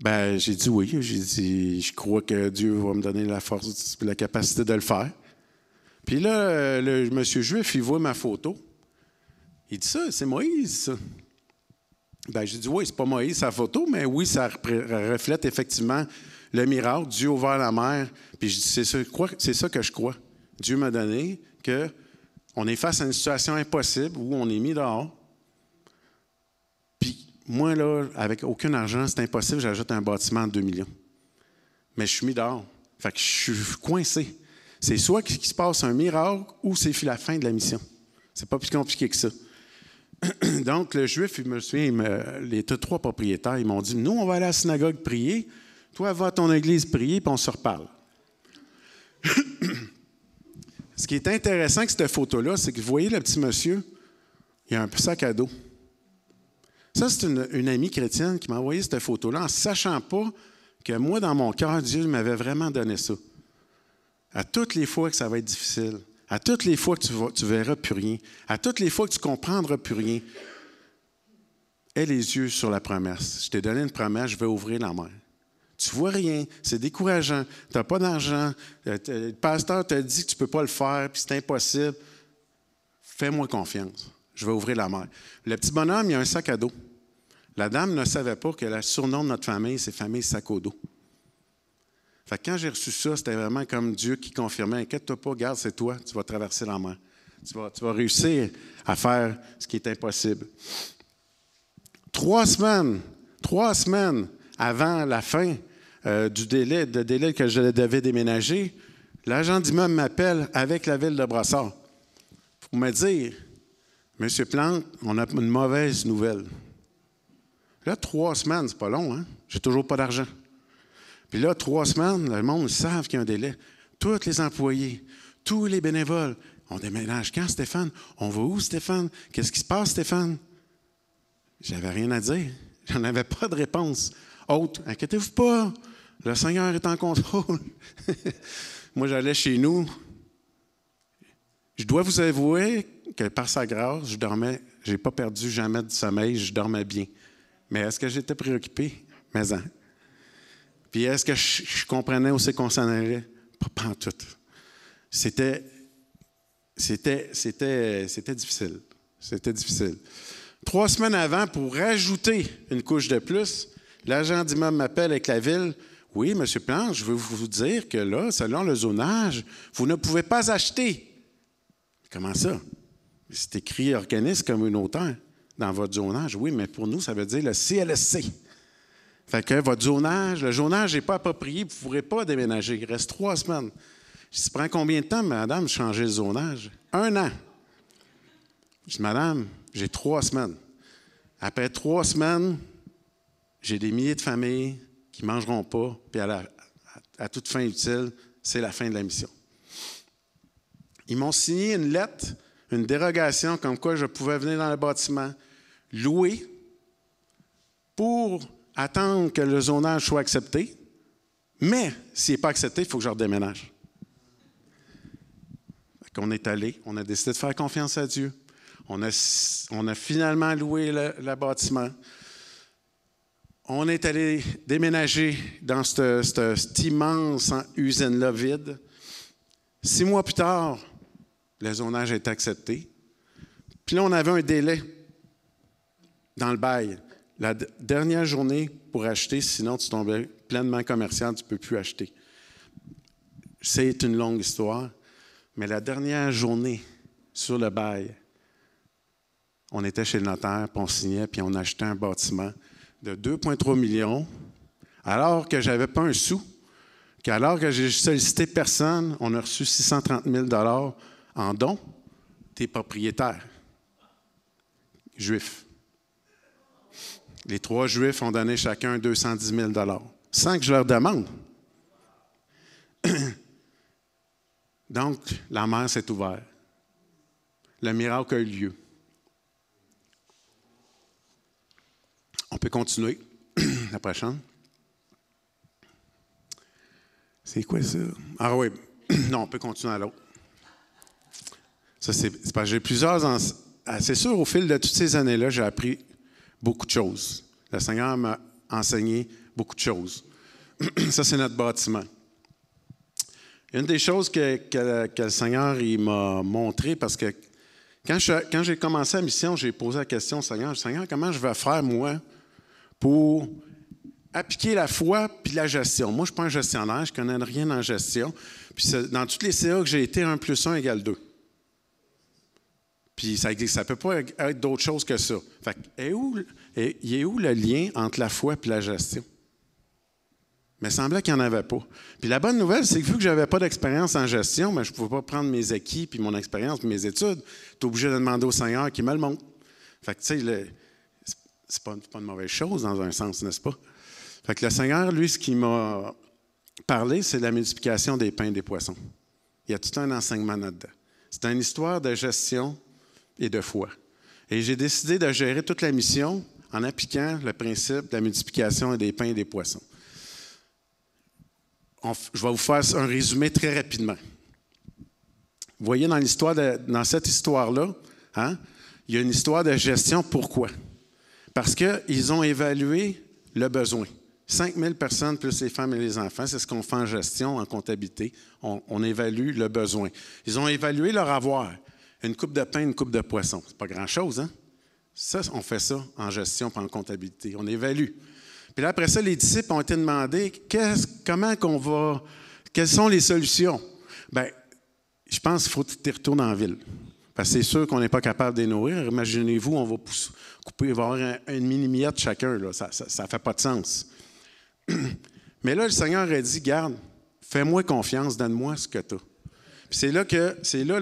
Ben, j'ai dit oui. J'ai dit, je crois que Dieu va me donner la force et la capacité de le faire. Puis là, le monsieur juif, il voit ma photo. Il dit, ça, c'est Moïse, ça. Ben, j'ai dit, oui, c'est pas Moïse, sa photo, mais oui, ça reflète effectivement le miracle. Dieu a ouvert la mer. Puis je dis, c'est ça que je crois. Dieu m'a donné qu'on est face à une situation impossible où on est mis dehors. Puis moi, là, avec aucun argent, c'est impossible, j'ajoute un bâtiment de 2 millions. Mais je suis mis dehors. Fait que je suis coincé. C'est soit qu'il se passe un miracle ou c'est la fin de la mission. C'est pas plus compliqué que ça. Donc, le juif, il me souvient, les 3 propriétaires, ils m'ont dit, nous, on va aller à la synagogue prier, toi, va à ton église prier, puis on se reparle. Ce qui est intéressant avec cette photo-là, c'est que vous voyez le petit monsieur, il a un sac à dos. Ça, c'est une amie chrétienne qui m'a envoyé cette photo-là en ne sachant pas que moi, dans mon cœur, Dieu m'avait vraiment donné ça. À toutes les fois que ça va être difficile, à toutes les fois que tu verras plus rien, à toutes les fois que tu comprendras plus rien, aie les yeux sur la promesse. Je t'ai donné une promesse, je vais ouvrir la mer. Tu vois rien, c'est décourageant, tu n'as pas d'argent, le pasteur t'a dit que tu ne peux pas le faire, puis c'est impossible. Fais-moi confiance, je vais ouvrir la mer. Le petit bonhomme, il a un sac à dos. La dame ne savait pas que le surnom de notre famille, c'est famille sac au dos. Fait que quand j'ai reçu ça, c'était vraiment comme Dieu qui confirmait, inquiète-toi pas, regarde, c'est toi, tu vas traverser la mer. Tu vas réussir à faire ce qui est impossible. 3 semaines avant la fin du délai que je devais déménager, l'agent d'immeuble m'appelle avec la ville de Brassard pour me dire, Monsieur Plante, on a une mauvaise nouvelle. Là, 3 semaines, c'est pas long, hein? J'ai toujours pas d'argent. Puis là, 3 semaines, le monde savent qu'il y a un délai. Tous les employés, tous les bénévoles, on déménage quand, Stéphane? On va où, Stéphane? Qu'est-ce qui se passe, Stéphane? J'avais rien à dire. J'en avais pas de réponse. Autre, inquiétez-vous pas, le Seigneur est en contrôle. Moi, j'allais chez nous. Je dois vous avouer que par sa grâce, je dormais, je n'ai pas perdu jamais de sommeil, je dormais bien. Mais est-ce que j'étais préoccupé? Mais non. Puis est-ce que je comprenais où c'est qu'on s'en allait? Pas en tout. C'était difficile. C'était difficile. 3 semaines avant, pour rajouter une couche de plus, l'agent d'immeuble m'appelle avec la ville. Oui, M. Plante, je veux vous dire que là, selon le zonage, vous ne pouvez pas acheter. Comment ça? C'est écrit organisme communautaire dans votre zonage. Oui, mais pour nous, ça veut dire le CLSC. Fait que votre zonage, le zonage n'est pas approprié, vous ne pourrez pas déménager. Il reste 3 semaines. Je dis, ça prend combien de temps, madame, de changer le zonage? 1 an. Je dis, madame, j'ai 3 semaines. Après 3 semaines, j'ai des milliers de familles qui ne mangeront pas, puis à toute fin utile, c'est la fin de la mission. Ils m'ont signé une lettre, une dérogation, comme quoi je pouvais venir dans le bâtiment, louer, pour attendre que le zonage soit accepté, mais s'il n'est pas accepté, il faut que je redéménage. On est allé, on a décidé de faire confiance à Dieu. On a finalement loué le bâtiment. On est allé déménager dans cette immense usine-là vide. 6 mois plus tard, le zonage a été accepté. Puis là, on avait un délai dans le bail. La dernière journée pour acheter, sinon tu tombais pleinement commercial, tu ne peux plus acheter. C'est une longue histoire, mais la dernière journée sur le bail, on était chez le notaire, puis on signait, puis on achetait un bâtiment de 2,3 millions, alors que je n'avais pas un sou, qu'alors que j'ai sollicité personne, on a reçu 630 000 $ en dons des propriétaires juifs. Les 3 Juifs ont donné chacun 210 000 $ sans que je leur demande. Donc, la mer s'est ouverte. Le miracle a eu lieu. On peut continuer. La prochaine. C'est quoi ça? Ah oui. Non, on peut continuer à l'autre. Ça, c'est parce que j'ai plusieurs... C'est sûr, au fil de toutes ces années-là, j'ai appris beaucoup de choses. Le Seigneur m'a enseigné beaucoup de choses. Ça, c'est notre bâtiment. Une des choses que le Seigneur il m'a montré, parce que quand j'ai commencé la mission, j'ai posé la question au Seigneur, Seigneur, comment je vais faire, moi, pour appliquer la foi puis la gestion? Moi, je ne suis pas un gestionnaire, je ne connais rien en gestion. Puis dans toutes les CA que j'ai été, 1 + 1 = 2. Puis ça ne peut pas être d'autre chose que ça. Fait que, il est où le lien entre la foi et la gestion? Mais il semblait qu'il n'y en avait pas. Puis la bonne nouvelle, c'est que vu que je n'avais pas d'expérience en gestion, bien, je ne pouvais pas prendre mes acquis, puis mon expérience, puis mes études. Tu es obligé de demander au Seigneur qu'il me le montre. Fait que, tu sais, c'est pas une mauvaise chose dans un sens, n'est-ce pas? Fait que le Seigneur, lui, ce qu'il m'a parlé, c'est la multiplication des pains et des poissons. Il y a tout un enseignement là-dedans. C'est une histoire de gestion et de foi. Et j'ai décidé de gérer toute la mission en appliquant le principe de la multiplication des pains et des poissons. Je vais vous faire un résumé très rapidement. Vous voyez, dans cette histoire-là, hein, il y a une histoire de gestion. Pourquoi? Parce qu'ils ont évalué le besoin. 5000 personnes plus les femmes et les enfants, c'est ce qu'on fait en gestion, en comptabilité. On évalue le besoin. Ils ont évalué leur avoir. Une coupe de pain, une coupe de poisson. C'est pas grand-chose, hein? Ça, on fait ça en gestion et en comptabilité. On évalue. Puis là, après ça, les disciples ont été demandés quelles sont les solutions? Bien, je pense qu'il faut que tu retournes en ville. Parce que c'est sûr qu'on n'est pas capable de les nourrir. Imaginez-vous, on va couper, il va y avoir une mini-miette chacun. Là. Ça ne fait pas de sens. Mais là, le Seigneur a dit, garde, fais-moi confiance, donne-moi ce que tu as. Puis c'est là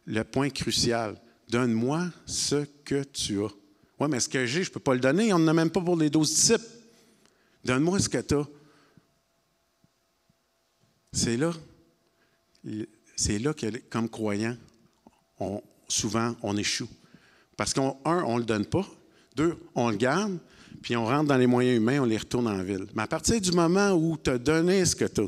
le point crucial. Donne-moi ce que tu as. Oui, mais ce que j'ai, je ne peux pas le donner. On n'en a même pas pour les 12 disciples. Donne-moi ce que tu as. C'est là que, comme croyants, souvent, on échoue. Parce on ne le donne pas. 2, on le garde, puis on rentre dans les moyens humains, on les retourne en ville. Mais à partir du moment où tu as donné ce que tu as,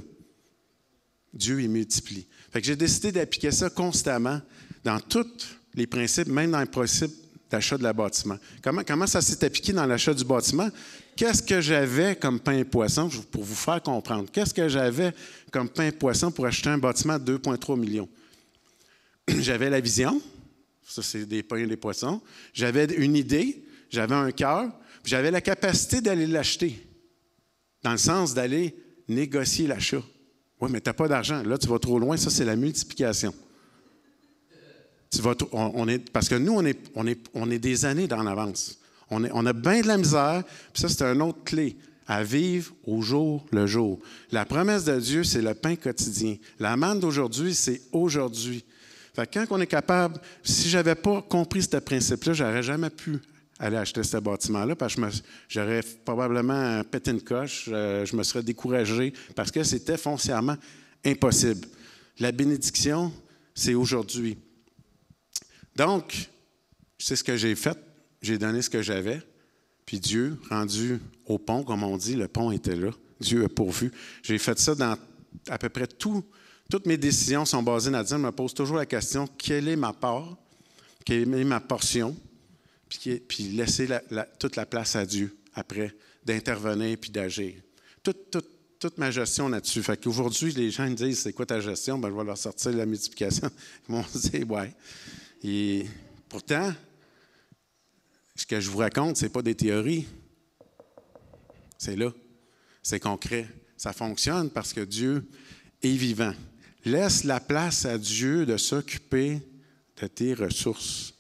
Dieu, il multiplie. Fait que j'ai décidé d'appliquer ça constamment dans tous les principes, même dans les principes d'achat de la bâtiment. Comment ça s'est appliqué dans l'achat du bâtiment? Qu'est-ce que j'avais comme pain et poisson, pour vous faire comprendre? Qu'est-ce que j'avais comme pain et poisson pour acheter un bâtiment de 2,3 millions? J'avais la vision, ça c'est des pains et des poissons. J'avais une idée, j'avais un cœur, puis j'avais la capacité d'aller l'acheter, dans le sens d'aller négocier l'achat. Oui, mais tu n'as pas d'argent. Là, tu vas trop loin. Ça, c'est la multiplication. Parce que nous, on est des années en avance. On a bien de la misère. Puis ça, c'est une autre clé. À vivre au jour le jour. La promesse de Dieu, c'est le pain quotidien. La manne d'aujourd'hui, c'est aujourd'hui. Fait que quand on est capable, si je n'avais pas compris ce principe-là, je n'aurais jamais pu aller acheter ce bâtiment-là parce que j'aurais probablement pété une coche, je me serais découragé parce que c'était foncièrement impossible. La bénédiction, c'est aujourd'hui. Donc, c'est ce que j'ai fait. J'ai donné ce que j'avais. Puis Dieu, rendu au pont, comme on dit, le pont était là. Dieu a pourvu. J'ai fait ça dans à peu près toutes mes décisions sont basées là-dedans. Je me pose toujours la question, quelle est ma part? Quelle est ma portion? Puis laisser toute la place à Dieu après, d'intervenir puis d'agir. Toute ma gestion là-dessus. Fait qu'aujourd'hui, les gens me disent, c'est quoi ta gestion? Bien, je vais leur sortir la multiplication. Ils vont se dire, ouais. Et pourtant, ce que je vous raconte, ce n'est pas des théories. C'est là. C'est concret. Ça fonctionne parce que Dieu est vivant. Laisse la place à Dieu de s'occuper de tes ressources.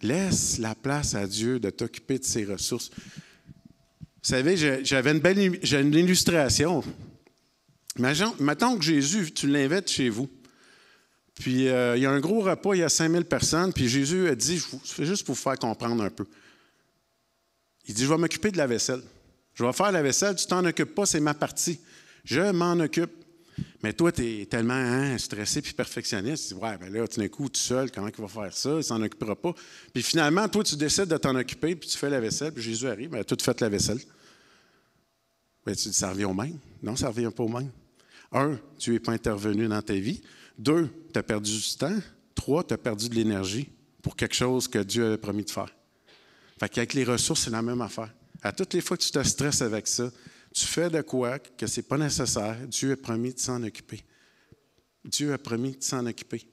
Laisse la place à Dieu de t'occuper de ses ressources. Vous savez, j'ai une illustration. Mettons que Jésus, tu l'invites chez vous. Puis, il y a un gros repas, il y a 5000 personnes, puis Jésus a dit, c'est juste pour vous faire comprendre un peu. Il dit, je vais m'occuper de la vaisselle. Je vais faire la vaisselle, tu t'en occupes pas, c'est ma partie. Je m'en occupe. Mais toi, tu es tellement stressé puis perfectionniste. Tu dis, ouais, ben là, tout d'un coup, tout seul, comment il va faire ça? Il ne s'en occupera pas. Puis finalement, toi, tu décides de t'en occuper, puis tu fais la vaisselle, puis Jésus arrive, ben, tout fait la vaisselle. Ben, tu dis, ça revient au même. Non, ça ne revient pas au même. 1, tu n'es pas intervenu dans ta vie. 2, tu as perdu du temps. 3, tu as perdu de l'énergie pour quelque chose que Dieu a promis de faire. Fait qu'avec les ressources, c'est la même affaire. À toutes les fois que tu te stresses avec ça, tu fais de quoi que ce n'est pas nécessaire. Dieu a promis de s'en occuper. Dieu a promis de s'en occuper.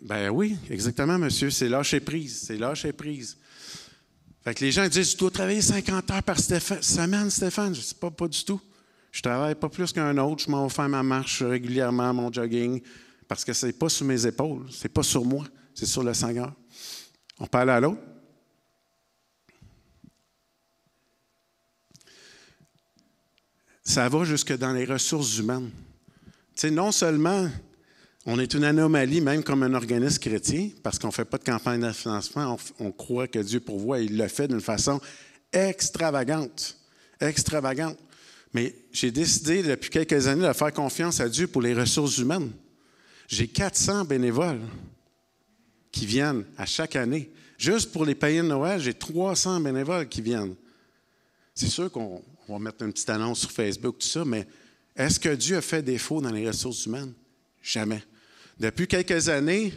Ben oui, exactement, monsieur. C'est lâcher prise. C'est lâcher prise. Fait que les gens disent, tu dois travailler 50 heures par semaine, Stéphane. Je ne sais pas du tout. Je ne travaille pas plus qu'un autre. Je m'en vais faire ma marche régulièrement, mon jogging, parce que ce n'est pas sur mes épaules. Ce n'est pas sur moi. C'est sur le Seigneur. On parle à l'autre. Ça va jusque dans les ressources humaines. Tu sais, non seulement on est une anomalie, même comme un organisme chrétien, parce qu'on ne fait pas de campagne de financement, on croit que Dieu pourvoit et il le fait d'une façon extravagante. Extravagante. Mais j'ai décidé depuis quelques années de faire confiance à Dieu pour les ressources humaines. J'ai 400 bénévoles qui viennent à chaque année. Juste pour les païens de Noël, j'ai 300 bénévoles qui viennent. C'est sûr qu'on va mettre une petite annonce sur Facebook, tout ça, mais est-ce que Dieu a fait défaut dans les ressources humaines? Jamais. Depuis quelques années,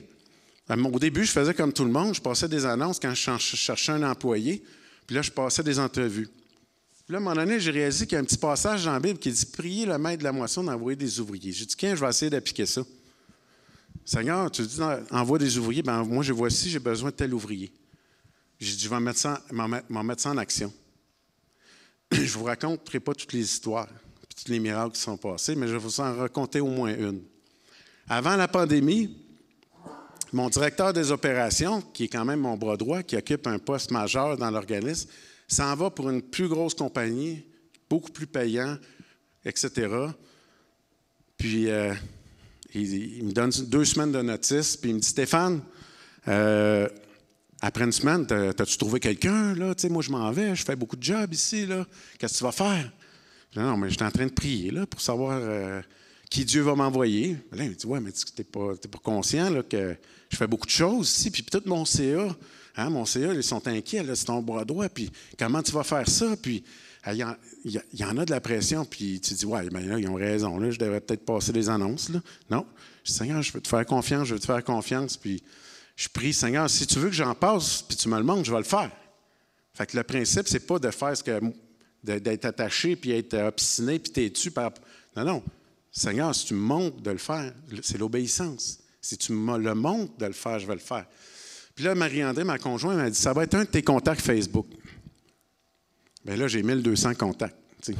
au début, je faisais comme tout le monde. Je passais des annonces quand je cherchais un employé, puis là, je passais des entrevues. Puis là, à un moment donné, j'ai réalisé qu'il y a un petit passage dans la Bible qui dit « Priez le maître de la moisson d'envoyer des ouvriers ». J'ai dit « Tiens, je vais essayer d'appliquer ça. » Seigneur, tu dis « Envoie des ouvriers. » Bien, moi, voici, j'ai besoin de tel ouvrier. J'ai dit « Je vais mettre ça en action. » Je ne vous raconterai pas toutes les histoires et tous les miracles qui sont passés, mais je vais vous en raconter au moins une. Avant la pandémie, mon directeur des opérations, qui est quand même mon bras droit, qui occupe un poste majeur dans l'organisme, s'en va pour une plus grosse compagnie, beaucoup plus payant, etc. Puis, il me donne 2 semaines de notice, puis il me dit « Stéphane, après une semaine, t'as-tu trouvé quelqu'un, là? Tu sais, moi, je m'en vais, je fais beaucoup de jobs ici, là. Qu'est-ce que tu vas faire? » Je dis, non, mais je suis en train de prier, là, pour savoir qui Dieu va m'envoyer. Là, il me dit, ouais, mais tu n'es pas conscient, là, que je fais beaucoup de choses ici, puis tout mon CA, mon CA, ils sont inquiets, là, c'est ton bras droit, puis comment tu vas faire ça? Puis, il y en a de la pression, puis tu dis, ouais, mais là, ils ont raison, là, je devrais peut-être passer des annonces, là. Non, je dis, Seigneur, je veux te faire confiance, puis je prie, Seigneur, si tu veux que j'en passe, puis tu me le montres, je vais le faire. Fait que le principe, c'est pas de faire d'être attaché, puis être obstiné, puis têtu par... Non. Seigneur, si tu me montres de le faire, c'est l'obéissance. Si tu me le montres de le faire, je vais le faire. Puis là, Marie-André, ma conjointe, m'a dit, ça va être un de tes contacts Facebook. Bien là, j'ai 1200 contacts. T'sais.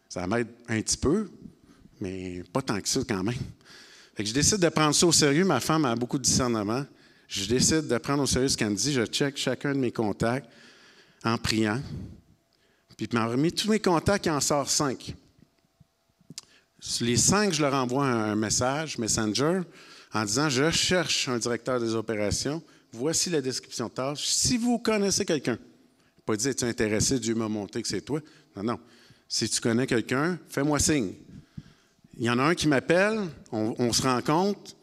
Ça m'aide un petit peu, mais pas tant que ça quand même. Fait que je décide de prendre ça au sérieux. Ma femme a beaucoup de discernement. Je décide de prendre au sérieux ce qu'elle me dit. Je check chacun de mes contacts en priant. Puis il m'a remis tous mes contacts, il en sort 5. Sur les 5, je leur envoie un message, Messenger, en disant « Je cherche un directeur des opérations. Voici la description de tâche. Si vous connaissez quelqu'un, pas dire « Es-tu intéressé? Dieu m'a montré que c'est toi. » Non. Si tu connais quelqu'un, fais-moi signe. Il y en a un qui m'appelle, on se rencontre.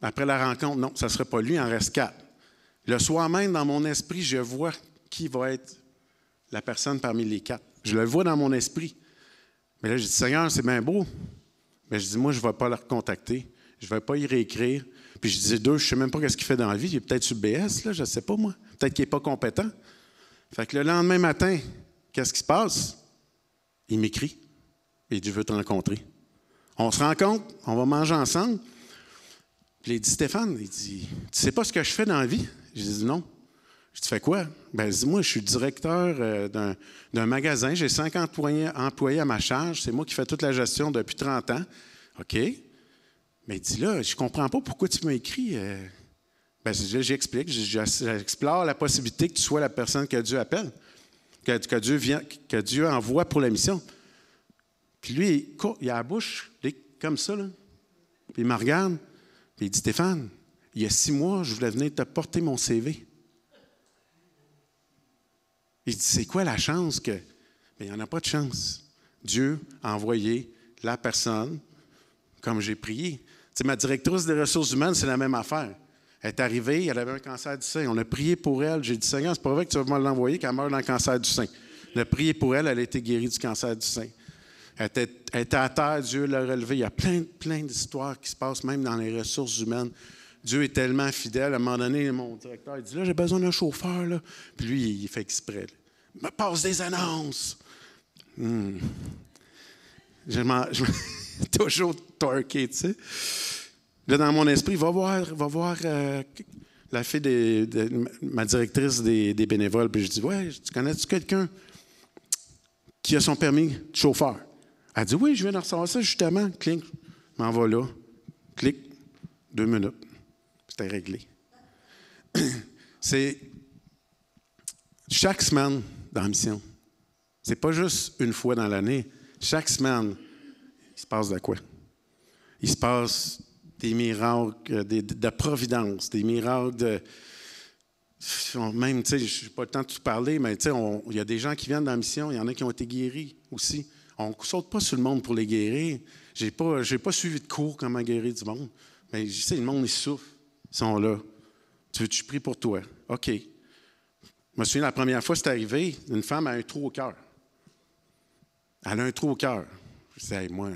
Après la rencontre, non, ça ne sera pas lui, il en reste 4. Le soir même, dans mon esprit, je vois qui va être la personne parmi les 4. Je le vois dans mon esprit. Mais là, je dis, Seigneur, c'est bien beau. Mais je dis, moi, je ne vais pas le recontacter. Je ne vais pas y réécrire. Puis je dis, 2, je ne sais même pas ce qu'il fait dans la vie. Il est peut-être sur le BS, là, je ne sais pas, moi. Peut-être qu'il n'est pas compétent. Fait que le lendemain matin, qu'est-ce qui se passe? Il m'écrit. Et il dit, je veux te rencontrer. On se rencontre, on va manger ensemble. Puis il dit, Stéphane, il dit, tu sais pas ce que je fais dans la vie? Je dis, non. Je dis, tu fais quoi? Ben, dis-moi, je suis directeur d'un magasin. J'ai 50 employés à ma charge. C'est moi qui fais toute la gestion depuis 30 ans. OK. Mais il dit, là, je comprends pas pourquoi tu m'as écrit. Ben, j'explique. J'explore la possibilité que tu sois la personne que Dieu appelle, que Dieu envoie pour la mission. Puis lui, il a la bouche comme ça, là. Puis il me regarde. Puis il dit, Stéphane, il y a 6 mois, je voulais venir te porter mon CV. Il dit, c'est quoi la chance que... Mais il n'y en a pas de chance. Dieu a envoyé la personne comme j'ai prié. Tu sais, ma directrice des ressources humaines, c'est la même affaire. Elle est arrivée, elle avait un cancer du sein. On a prié pour elle. J'ai dit, Seigneur, c'est pas vrai que tu vas me l'envoyer qu'elle meurt d'un cancer du sein. On a prié pour elle, elle a été guérie du cancer du sein. Elle était à terre, Dieu l'a relevée. Il y a plein d'histoires qui se passent même dans les ressources humaines. Dieu est tellement fidèle. À un moment donné, mon directeur il dit, là, j'ai besoin d'un chauffeur. Là. Puis lui, il fait exprès. Là. Il me passe des annonces. Je toujours torqué, tu sais. Là, dans mon esprit, va voir la fille de ma directrice des bénévoles. Puis je dis, ouais, tu connais-tu quelqu'un qui a son permis de chauffeur? Elle dit, oui, je viens de recevoir ça justement. Clic, m'en va là. Clic, 2 minutes. C'était réglé. C'est chaque semaine dans la mission. C'est pas juste une fois dans l'année. Chaque semaine, il se passe de quoi? Il se passe des miracles de providence, des miracles de... Même, tu sais, je n'ai pas le temps de tout parler, mais tu sais, il y a des gens qui viennent dans la mission, il y en a qui ont été guéris aussi. On ne saute pas sur le monde pour les guérir. Je n'ai pas suivi de cours comment guérir du monde. Mais je sais, le monde, ils souffrent. Ils sont là. Tu veux que je prie pour toi? OK. Je me souviens, la première fois que c'est arrivé, une femme a un trou au cœur. Elle a un trou au cœur. Je disais, hey, moi,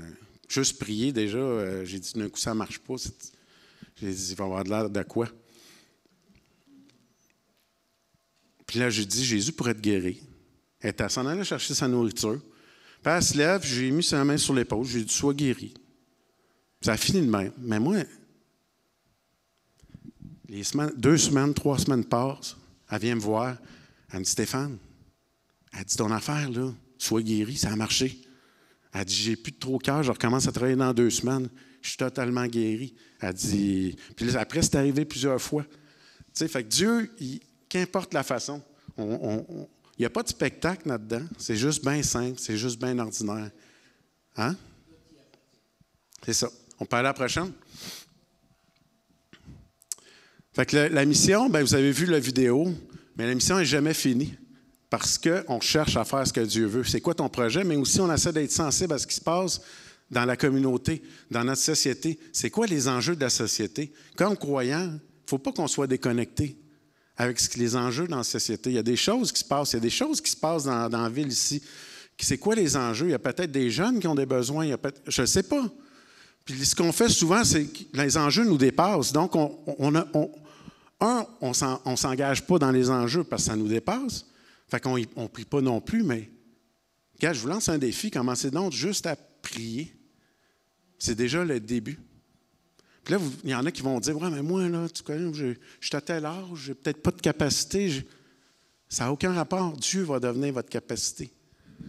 juste prier déjà, j'ai dit, d'un coup, ça ne marche pas. J'ai dit, il va y avoir de l'air de quoi? Puis là, j'ai dit, Jésus pourrait te guérir. Elle était à s'en aller chercher sa nourriture. Puis elle se lève, j'ai mis sa main sur l'épaule, j'ai dit, sois guéri. Ça a fini de même. Mais moi, les semaines, 2 semaines, 3 semaines passent, elle vient me voir, elle me dit, Stéphane, elle dit, ton affaire, là, sois guéri, ça a marché. Elle dit, j'ai plus de trop cœur, je recommence à travailler dans 2 semaines, je suis totalement guéri. Elle dit, puis là, après, c'est arrivé plusieurs fois. Tu sais, fait que Dieu, qu'importe la façon, il n'y a pas de spectacle là-dedans, c'est juste bien simple, c'est juste bien ordinaire. Hein? C'est ça. On peut aller à la prochaine? Fait que la mission, bien, vous avez vu la vidéo, mais la mission n'est jamais finie parce qu'on cherche à faire ce que Dieu veut. C'est quoi ton projet? Mais aussi, on essaie d'être sensible à ce qui se passe dans la communauté, dans notre société. C'est quoi les enjeux de la société? Comme croyants, il ne faut pas qu'on soit déconnecté avec les enjeux dans la société. Il y a des choses qui se passent. Il y a des choses qui se passent dans la ville ici. C'est quoi les enjeux? Il y a peut-être des jeunes qui ont des besoins. Je ne sais pas. Puis ce qu'on fait souvent, c'est que les enjeux nous dépassent. Donc, on ne s'engage pas dans les enjeux parce que ça nous dépasse. Fait qu'on ne prie pas non plus, mais regarde, je vous lance un défi. Commencez donc juste à prier. C'est déjà le début. Puis là, il y en a qui vont dire, ouais, mais moi, là, tu connais, je suis à tel âge, je n'ai peut-être pas de capacité. Ça n'a aucun rapport. Dieu va devenir votre capacité. Tu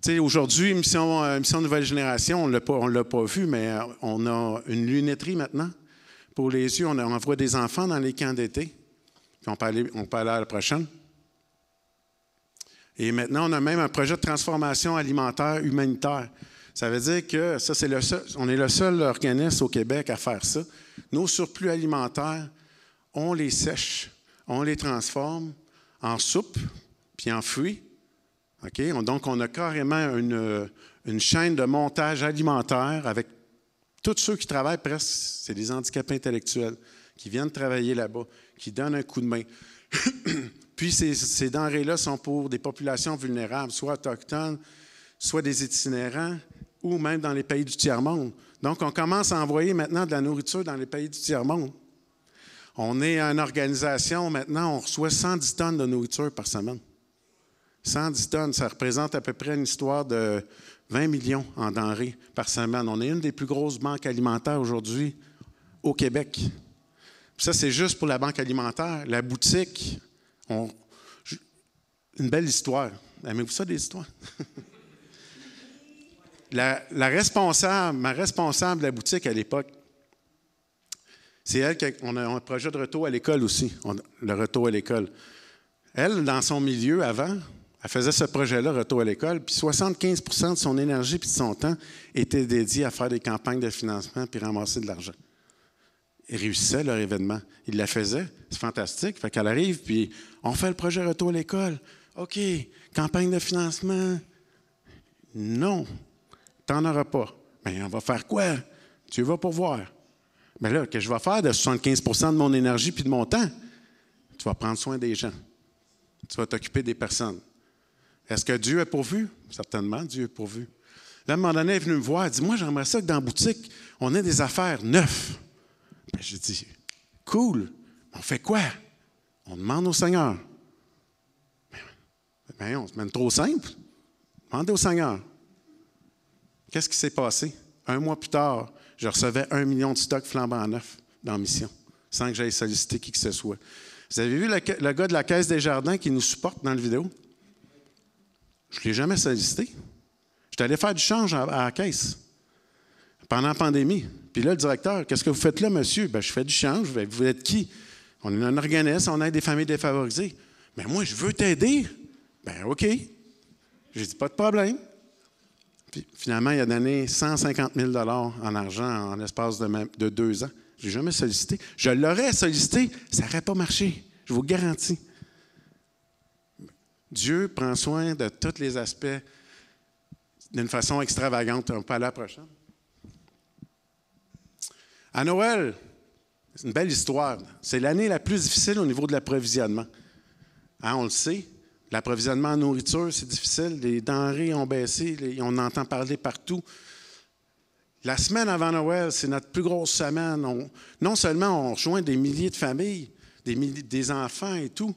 sais, aujourd'hui, mission Nouvelle Génération, on ne l'a pas vu, mais on a une lunetterie maintenant. Pour les yeux, on envoie des enfants dans les camps d'été. Puis on peut aller à la prochaine. Et maintenant, on a même un projet de transformation alimentaire humanitaire. Ça veut dire que ça, on est le seul organisme au Québec à faire ça. Nos surplus alimentaires, on les sèche, on les transforme en soupe puis en fruits. Okay? Donc, on a carrément une chaîne de montage alimentaire avec tous ceux qui travaillent presque, c'est des handicapés intellectuels qui viennent travailler là-bas, qui donnent un coup de main. Puis, ces denrées-là sont pour des populations vulnérables, soit autochtones, soit des itinérants, ou même dans les pays du tiers-monde. Donc, on commence à envoyer maintenant de la nourriture dans les pays du tiers-monde. On est une organisation, maintenant, on reçoit 110 tonnes de nourriture par semaine. 110 tonnes, ça représente à peu près une histoire de 20 millions en denrées par semaine. On est une des plus grosses banques alimentaires aujourd'hui au Québec. Puis ça, c'est juste pour la banque alimentaire. La boutique, une belle histoire. Aimez-vous ça, des histoires? Ma responsable de la boutique à l'époque, c'est elle qu'on a un projet de retour à l'école aussi, le retour à l'école. Elle, dans son milieu avant, elle faisait ce projet-là, retour à l'école, puis 75 de son énergie et de son temps était dédié à faire des campagnes de financement puis ramasser de l'argent. Ils réussissaient leur événement. Ils la faisaient, c'est fantastique. Fait qu'elle arrive, puis on fait le projet retour à l'école. OK, campagne de financement. Non. tu n'en auras pas. Bien, on va faire quoi? Dieu va pourvoir. Mais là, que je vais faire de 75 de mon énergie puis de mon temps? Tu vas prendre soin des gens. Tu vas t'occuper des personnes. Est-ce que Dieu est pourvu? Certainement, Dieu est pourvu. Là, à un moment donné, elle est venue me voir. Elle dit, moi, j'aimerais ça que dans la boutique, on ait des affaires neuves. Bien, j'ai dit, cool. On fait quoi? On demande au Seigneur. Bien, on se mène trop simple. Demandez au Seigneur. Qu'est-ce qui s'est passé? 1 mois plus tard, je recevais 1 million de stocks flambant neufs dans la mission, sans que j'aille solliciter qui que ce soit. Vous avez vu le gars de la Caisse des Jardins qui nous supporte dans la vidéo? Je ne l'ai jamais sollicité. J'étais allé faire du change à la caisse pendant la pandémie. Puis là, le directeur, qu'est-ce que vous faites là, monsieur? Bien, je fais du change. Bien, vous êtes qui? On est un organisme, on aide des familles défavorisées. Mais moi, je veux t'aider. Bien, OK. J'ai dit, pas de problème. Puis finalement, il a donné 150 000 en argent en l'espace de 2 ans. Je ne l'ai jamais sollicité. Je l'aurais sollicité, ça n'aurait pas marché. Je vous garantis. Dieu prend soin de tous les aspects d'une façon extravagante. On peut aller à la prochaine. À Noël, c'est une belle histoire. C'est l'année la plus difficile au niveau de l'approvisionnement. Hein, on le sait. L'approvisionnement en nourriture, c'est difficile. Les denrées ont baissé. On entend parler partout. La semaine avant Noël, c'est notre plus grosse semaine. Non seulement on rejoint des milliers de familles, des enfants et tout,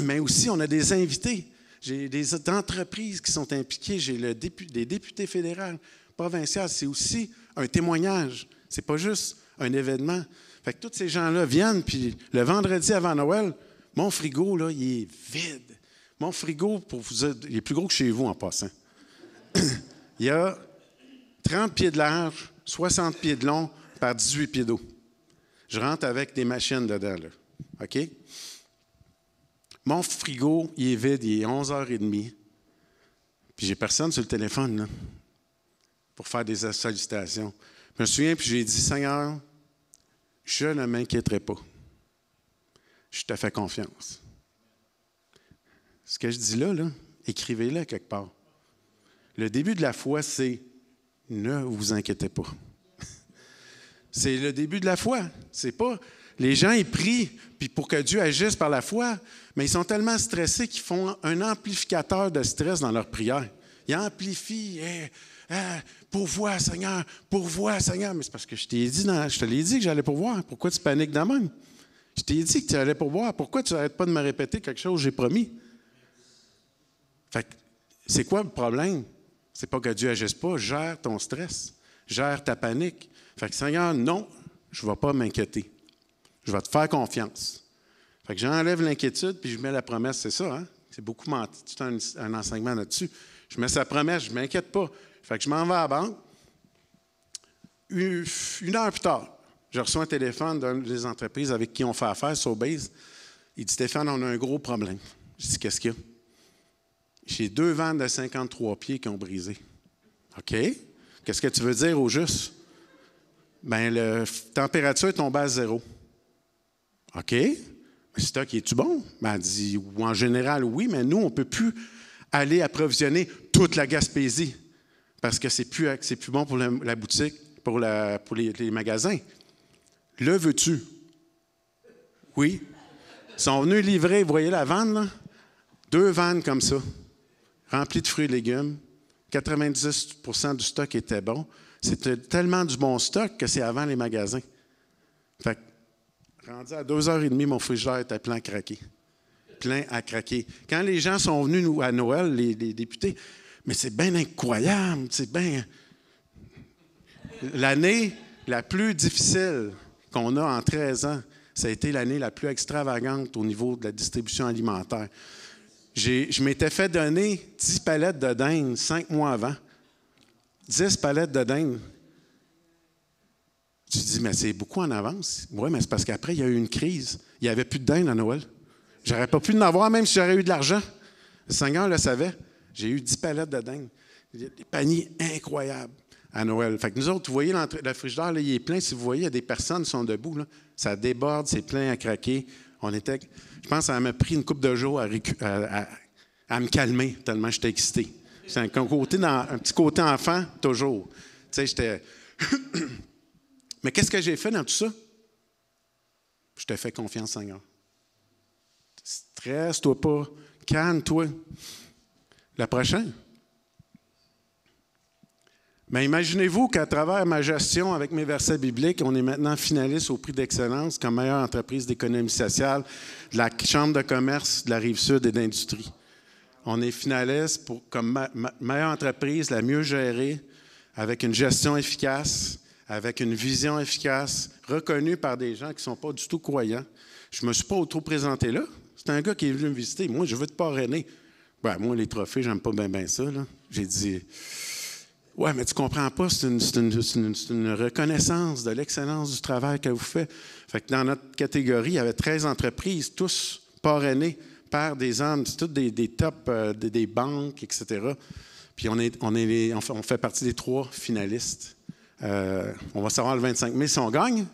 mais aussi on a des invités. J'ai des entreprises qui sont impliquées. J'ai des députés fédéraux, provinciaux. C'est aussi un témoignage. Ce n'est pas juste un événement. Fait que tous ces gens-là viennent, puis le vendredi avant Noël, mon frigo, là, il est vide. Mon frigo, pour vous dire, il est plus gros que chez vous en passant. Il y a 30 pieds de large, 60 pieds de long par 18 pieds d'eau. Je rentre avec des machines dedans, là. OK? Mon frigo, il est vide, il est 11h30. Puis j'ai personne sur le téléphone, là, pour faire des sollicitations. Je me souviens, puis j'ai dit, Seigneur, je ne m'inquiéterai pas. Je te fais confiance. Ce que je dis là, écrivez-le quelque part. Le début de la foi, c'est « ne vous inquiétez pas ». C'est le début de la foi. C'est pas... Les gens, ils prient puis pour que Dieu agisse par la foi, mais ils sont tellement stressés qu'ils font un amplificateur de stress dans leur prière. Ils amplifient « pourvois, Seigneur, pourvois, Seigneur ». Mais c'est parce que je te l'ai dit que j'allais pourvoir. Pourquoi tu paniques de même? Je t'ai dit que tu allais pourvoir. Pourquoi tu n'arrêtes pas de me répéter quelque chose que j'ai promis? Fait que, c'est quoi le problème? C'est pas que Dieu n'agisse pas. Gère ton stress. Gère ta panique. Fait que Seigneur, non, je ne vais pas m'inquiéter. Je vais te faire confiance. Fait que j'enlève l'inquiétude puis je mets la promesse. C'est ça, hein? C'est beaucoup menti. C'est un enseignement là-dessus. Je mets sa promesse, je ne m'inquiète pas. Fait que je m'en vais à la banque. 1 heure plus tard, je reçois un téléphone d'une des entreprises avec qui on fait affaire, Sobeys. Il dit, Stéphane, on a un gros problème. Je dis, qu'est-ce qu'il y a? J'ai 2 vannes de 53 pieds qui ont brisé. OK? Qu'est-ce que tu veux dire au juste? Bien, la température est tombée à 0. OK? Le stock, est-tu bon? Ben, elle dit, en général, oui, mais nous, on ne peut plus aller approvisionner toute la Gaspésie parce que c'est plus bon pour la boutique, pour les magasins. Le veux-tu? Oui. Ils sont venus livrer, vous voyez la vanne, là? 2 vannes comme ça, remplies de fruits et légumes. 90% du stock était bon. C'était tellement du bon stock que c'est avant les magasins. Fait que, rendu à 2h30, mon frigidaire était plein à craquer. Plein à craquer. Quand les gens sont venus à Noël, les députés, mais c'est bien incroyable, c'est bien... L'année la plus difficile qu'on a en 13 ans, ça a été l'année la plus extravagante au niveau de la distribution alimentaire. Je m'étais fait donner 10 palettes de dinde 5 mois avant. 10 palettes de dinde. Tu te dis, mais c'est beaucoup en avance. Oui, mais c'est parce qu'après, il y a eu une crise. Il n'y avait plus de dinde à Noël. J'aurais pas pu en avoir, même si j'aurais eu de l'argent. Le Seigneur le savait. J'ai eu 10 palettes de dinde. Des paniers incroyables à Noël. Fait que nous autres, vous voyez, le frigidaire, là, il est plein. Si vous voyez, il y a des personnes qui sont debout. Là. Ça déborde, c'est plein à craquer. Je pense que ça m'a pris une couple de jours à me calmer, tellement j'étais excité. C'est un petit côté enfant, toujours. Tu sais, j'étais... Mais qu'est-ce que j'ai fait dans tout ça? Je te fais confiance, Seigneur. Stresse-toi pas. Calme-toi. La prochaine. Mais imaginez-vous qu'à travers ma gestion avec mes versets bibliques, on est maintenant finaliste au prix d'excellence comme meilleure entreprise d'économie sociale de la Chambre de commerce de la Rive-Sud et d'industrie. On est finaliste comme meilleure entreprise, la mieux gérée, avec une gestion efficace, avec une vision efficace, reconnue par des gens qui ne sont pas du tout croyants. Je ne me suis pas auto-présenté là. C'est un gars qui est venu me visiter. Moi, je veux te parrainer. Ben, moi, les trophées, j'aime pas bien ça. Là. J'ai dit, ouais, mais tu comprends pas, c'est une reconnaissance de l'excellence du travail que vous faites. Fait que dans notre catégorie, il y avait 13 entreprises, tous parrainés par des hommes, c'est toutes des tops, des banques, etc. Puis on fait partie des 3 finalistes. On va savoir le 25 mai si on gagne.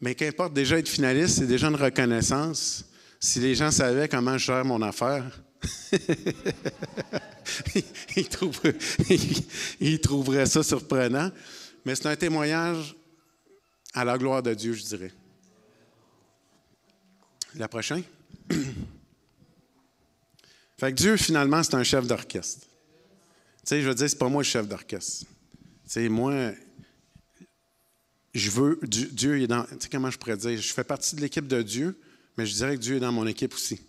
Mais qu'importe, déjà être finaliste, c'est déjà une reconnaissance. Si les gens savaient comment je gère mon affaire, ils trouveraient ça surprenant. Mais c'est un témoignage à la gloire de Dieu, je dirais. La prochaine. Fait que Dieu, finalement, c'est un chef d'orchestre. Tu sais, je veux dire, c'est pas moi le chef d'orchestre. Tu sais, moi, je veux... Dieu est dans... Tu sais, comment je pourrais dire? Je fais partie de l'équipe de Dieu, mais je dirais que Dieu est dans mon équipe aussi.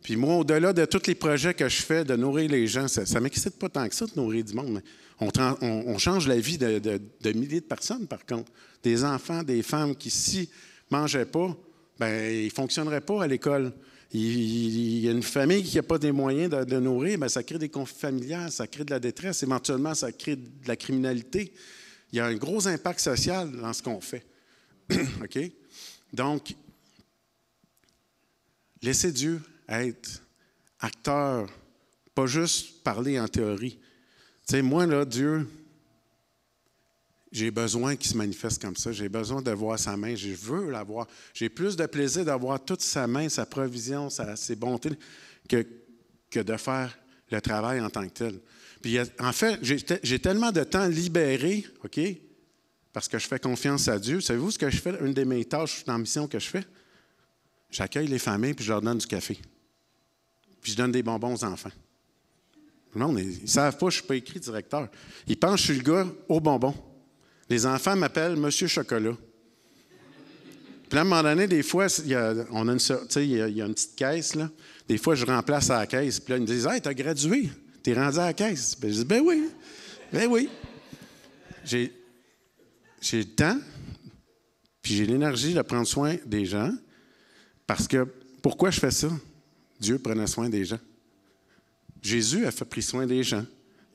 Puis moi, au-delà de tous les projets que je fais, de nourrir les gens, ça ne m'excite pas tant que ça de nourrir du monde. Mais on change la vie de milliers de personnes, par contre. Des enfants, des femmes qui, s'ils ne mangeaient pas, bien, ils ne fonctionneraient pas à l'école. Il y a une famille qui n'a pas des moyens de nourrir, bien, ça crée des conflits familiales, ça crée de la détresse, éventuellement, ça crée de la criminalité. Il y a un gros impact social dans ce qu'on fait. OK? Donc, laissez Dieu être acteur, pas juste parler en théorie. Tu sais, moi, là, Dieu, j'ai besoin qu'il se manifeste comme ça. J'ai besoin de voir sa main. Je veux la voir. J'ai plus de plaisir d'avoir toute sa main, sa provision, ses bontés, que de faire le travail en tant que tel. Puis, en fait, j'ai tellement de temps libéré, OK, parce que je fais confiance à Dieu. Savez-vous ce que je fais? Une de mes tâches dans la mission que je fais? J'accueille les familles puis je leur donne du café. Puis je donne des bonbons aux enfants. Le monde, ils ne savent pas que je ne suis pas écrit directeur. Ils pensent que je suis le gars aux bonbons. Les enfants m'appellent Monsieur Chocolat. Puis à un moment donné, des fois, il y a une petite caisse, là. Des fois, je remplace à la caisse. Puis là, ils me disent, « Hey, t'as gradué, t'es rendu à la caisse. » Ben, je dis, « Ben oui, ben oui. » J'ai le temps, puis j'ai l'énergie de prendre soin des gens. Parce que, pourquoi je fais ça? Dieu prenait soin des gens. Jésus a pris soin des gens.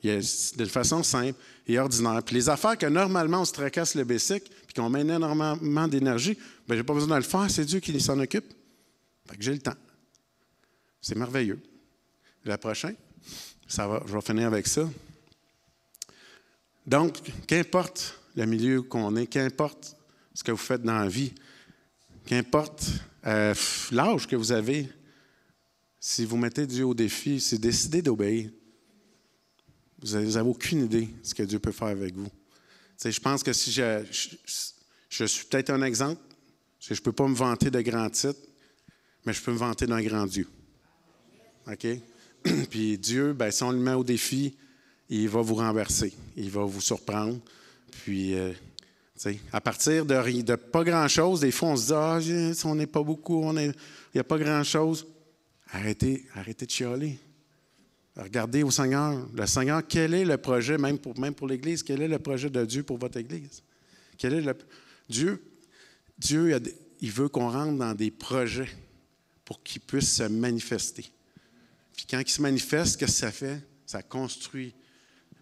De façon simple et ordinaire. Puis les affaires que normalement on se tracasse le basic, puis qu'on met énormément d'énergie, bien, je n'ai pas besoin de le faire, c'est Dieu qui s'en occupe. Fait que j'ai le temps. C'est merveilleux. La prochaine, je vais finir avec ça. Donc, qu'importe le milieu qu'on est, qu'importe ce que vous faites dans la vie, qu'importe l'âge que vous avez, si vous mettez Dieu au défi, c'est décider d'obéir. Vous n'avez aucune idée de ce que Dieu peut faire avec vous. T'sais, je pense que si je suis peut-être un exemple, je ne peux pas me vanter de grands titres, mais je peux me vanter d'un grand Dieu. OK? Puis Dieu, bien, si on le met au défi, il va vous renverser, il va vous surprendre. Puis, à partir de pas grand-chose, des fois, on se dit, on n'est pas beaucoup, il n'y a pas grand-chose. Arrêtez de chialer. Regardez au Seigneur. Le Seigneur, quel est le projet, même pour l'Église, quel est le projet de Dieu pour votre Église? Dieu, il veut qu'on rentre dans des projets pour qu'il puisse se manifester. Puis quand il se manifeste, qu'est-ce que ça fait? Ça construit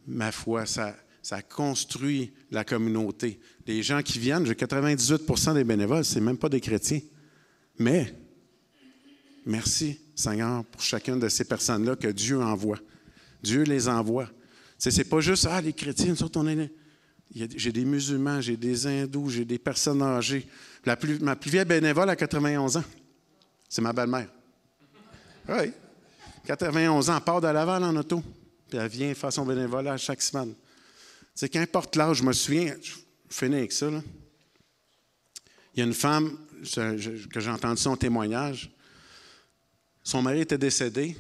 ma foi, ça construit la communauté. Les gens qui viennent, j'ai 98% des bénévoles, ce n'est même pas des chrétiens. Mais, merci Seigneur pour chacune de ces personnes-là que Dieu envoie. Dieu les envoie. Ce n'est pas juste, les chrétiens, nous autres, j'ai des musulmans, j'ai des hindous, j'ai des personnes âgées. Ma plus vieille bénévole a 91 ans. C'est ma belle-mère. Oui. 91 ans, elle part de Laval en auto. puis elle vient faire son bénévolat chaque semaine. C'est qu'importe l'âge, je me souviens, je finis avec ça, là. Il y a une femme, que j'ai entendu son témoignage, son mari était décédé,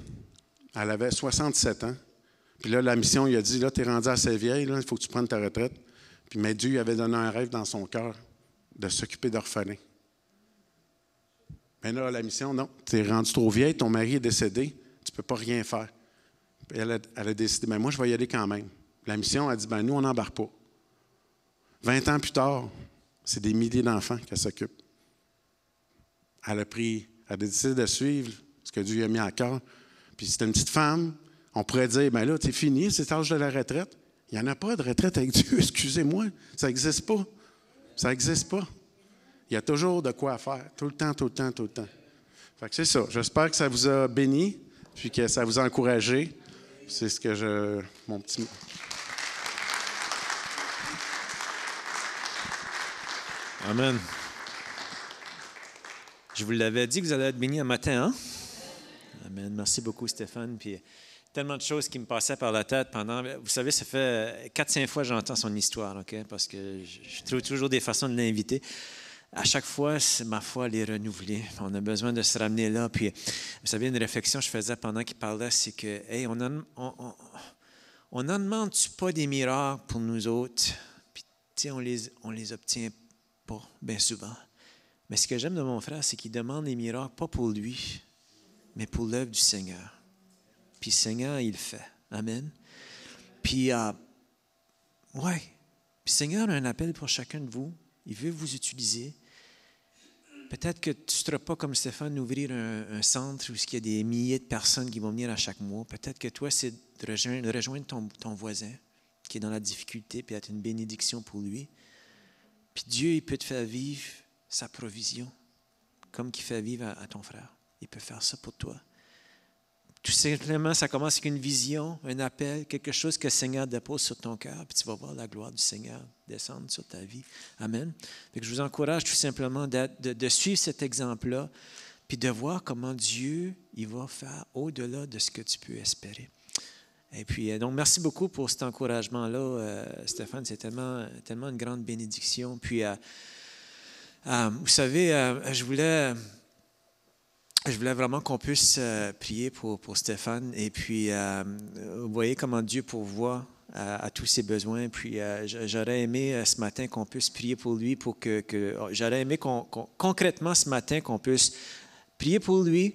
elle avait 67 ans, puis là, la mission, il a dit, là, tu es rendu assez vieille, il faut que tu prennes ta retraite. Mais Dieu lui avait donné un rêve dans son cœur de s'occuper d'orphelins. Mais là, la mission, non, tu es rendu trop vieille, ton mari est décédé, tu ne peux pas rien faire. Puis elle a décidé, mais moi, je vais y aller quand même. La mission a dit, nous, on n'embarque pas. 20 ans plus tard, c'est des milliers d'enfants qu'elle s'occupe. Elle a décidé de suivre ce que Dieu lui a mis à cœur. Puis c'était une petite femme, on pourrait dire, là, c'est fini, c'est l'âge de la retraite. Il n'y en a pas de retraite avec Dieu, excusez-moi, ça n'existe pas. Ça n'existe pas. Il y a toujours de quoi faire, tout le temps, tout le temps, tout le temps. Fait que c'est ça. J'espère que ça vous a béni, puis que ça vous a encouragé. C'est ce que mon petit... Amen. Je vous l'avais dit que vous allez être bénis un matin, hein? Amen. Merci beaucoup, Stéphane. Puis tellement de choses qui me passaient par la tête pendant... Vous savez, ça fait 4-5 fois que j'entends son histoire, OK? Parce que je trouve toujours des façons de l'inviter. À chaque fois, ma foi, elle est renouvelée. On a besoin de se ramener là. Puis, vous savez, une réflexion que je faisais pendant qu'il parlait, c'est que, hey, on n'en demande-tu pas des miracles pour nous autres? Puis, tu sais, on les obtient pas bien souvent. Mais ce que j'aime de mon frère, c'est qu'il demande des miracles, pas pour lui, mais pour l'œuvre du Seigneur. Puis le Seigneur, il le fait. Amen. Puis, ouais. Puis le Seigneur a un appel pour chacun de vous. Il veut vous utiliser. Peut-être que tu ne seras pas comme Stéphane, ouvrir un centre où il y a des milliers de personnes qui vont venir à chaque mois. Peut-être que toi, c'est de rejoindre ton voisin qui est dans la difficulté puis être une bénédiction pour lui. Puis Dieu, il peut te faire vivre sa provision comme qu'il fait vivre à ton frère. Il peut faire ça pour toi. Tout simplement, ça commence avec une vision, un appel, quelque chose que le Seigneur dépose sur ton cœur, puis tu vas voir la gloire du Seigneur descendre sur ta vie. Amen. Fait que je vous encourage tout simplement de suivre cet exemple-là, puis de voir comment Dieu il va faire au-delà de ce que tu peux espérer. Et puis, donc, merci beaucoup pour cet encouragement-là, Stéphane. C'est tellement une grande bénédiction. Puis, vous savez, je voulais vraiment qu'on puisse prier pour Stéphane. Et puis, vous voyez comment Dieu pourvoit à tous ses besoins. Puis, j'aurais aimé ce matin qu'on puisse prier pour lui, j'aurais aimé concrètement ce matin qu'on puisse prier pour lui.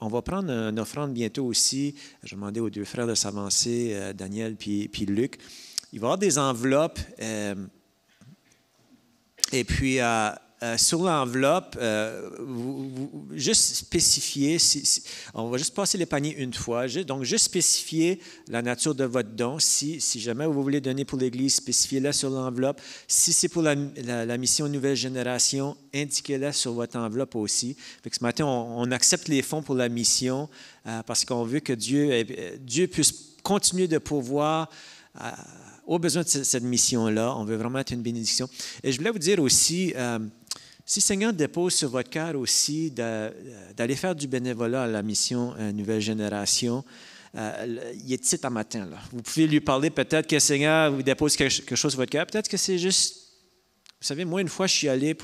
On va prendre une offrande bientôt aussi. Je vais demander aux deux frères de s'avancer, Daniel puis Luc. Il va y avoir des enveloppes. Et puis, sur l'enveloppe, juste spécifier, on va juste passer les paniers une fois, donc juste spécifier la nature de votre don. Si jamais vous voulez donner pour l'Église, spécifiez-la sur l'enveloppe. Si c'est pour la mission Nouvelle Génération, indiquez-la sur votre enveloppe aussi. Fait que ce matin, on accepte les fonds pour la mission parce qu'on veut que Dieu puisse continuer de pourvoir aux besoins de cette mission-là. On veut vraiment être une bénédiction. Et je voulais vous dire aussi... si le Seigneur dépose sur votre cœur aussi d'aller faire du bénévolat à la mission Nouvelle Génération, il est titre à matin. Là. Vous pouvez lui parler, peut-être que le Seigneur vous dépose quelque chose sur votre cœur. Peut-être que c'est juste... Vous savez, moi, une fois, je suis allé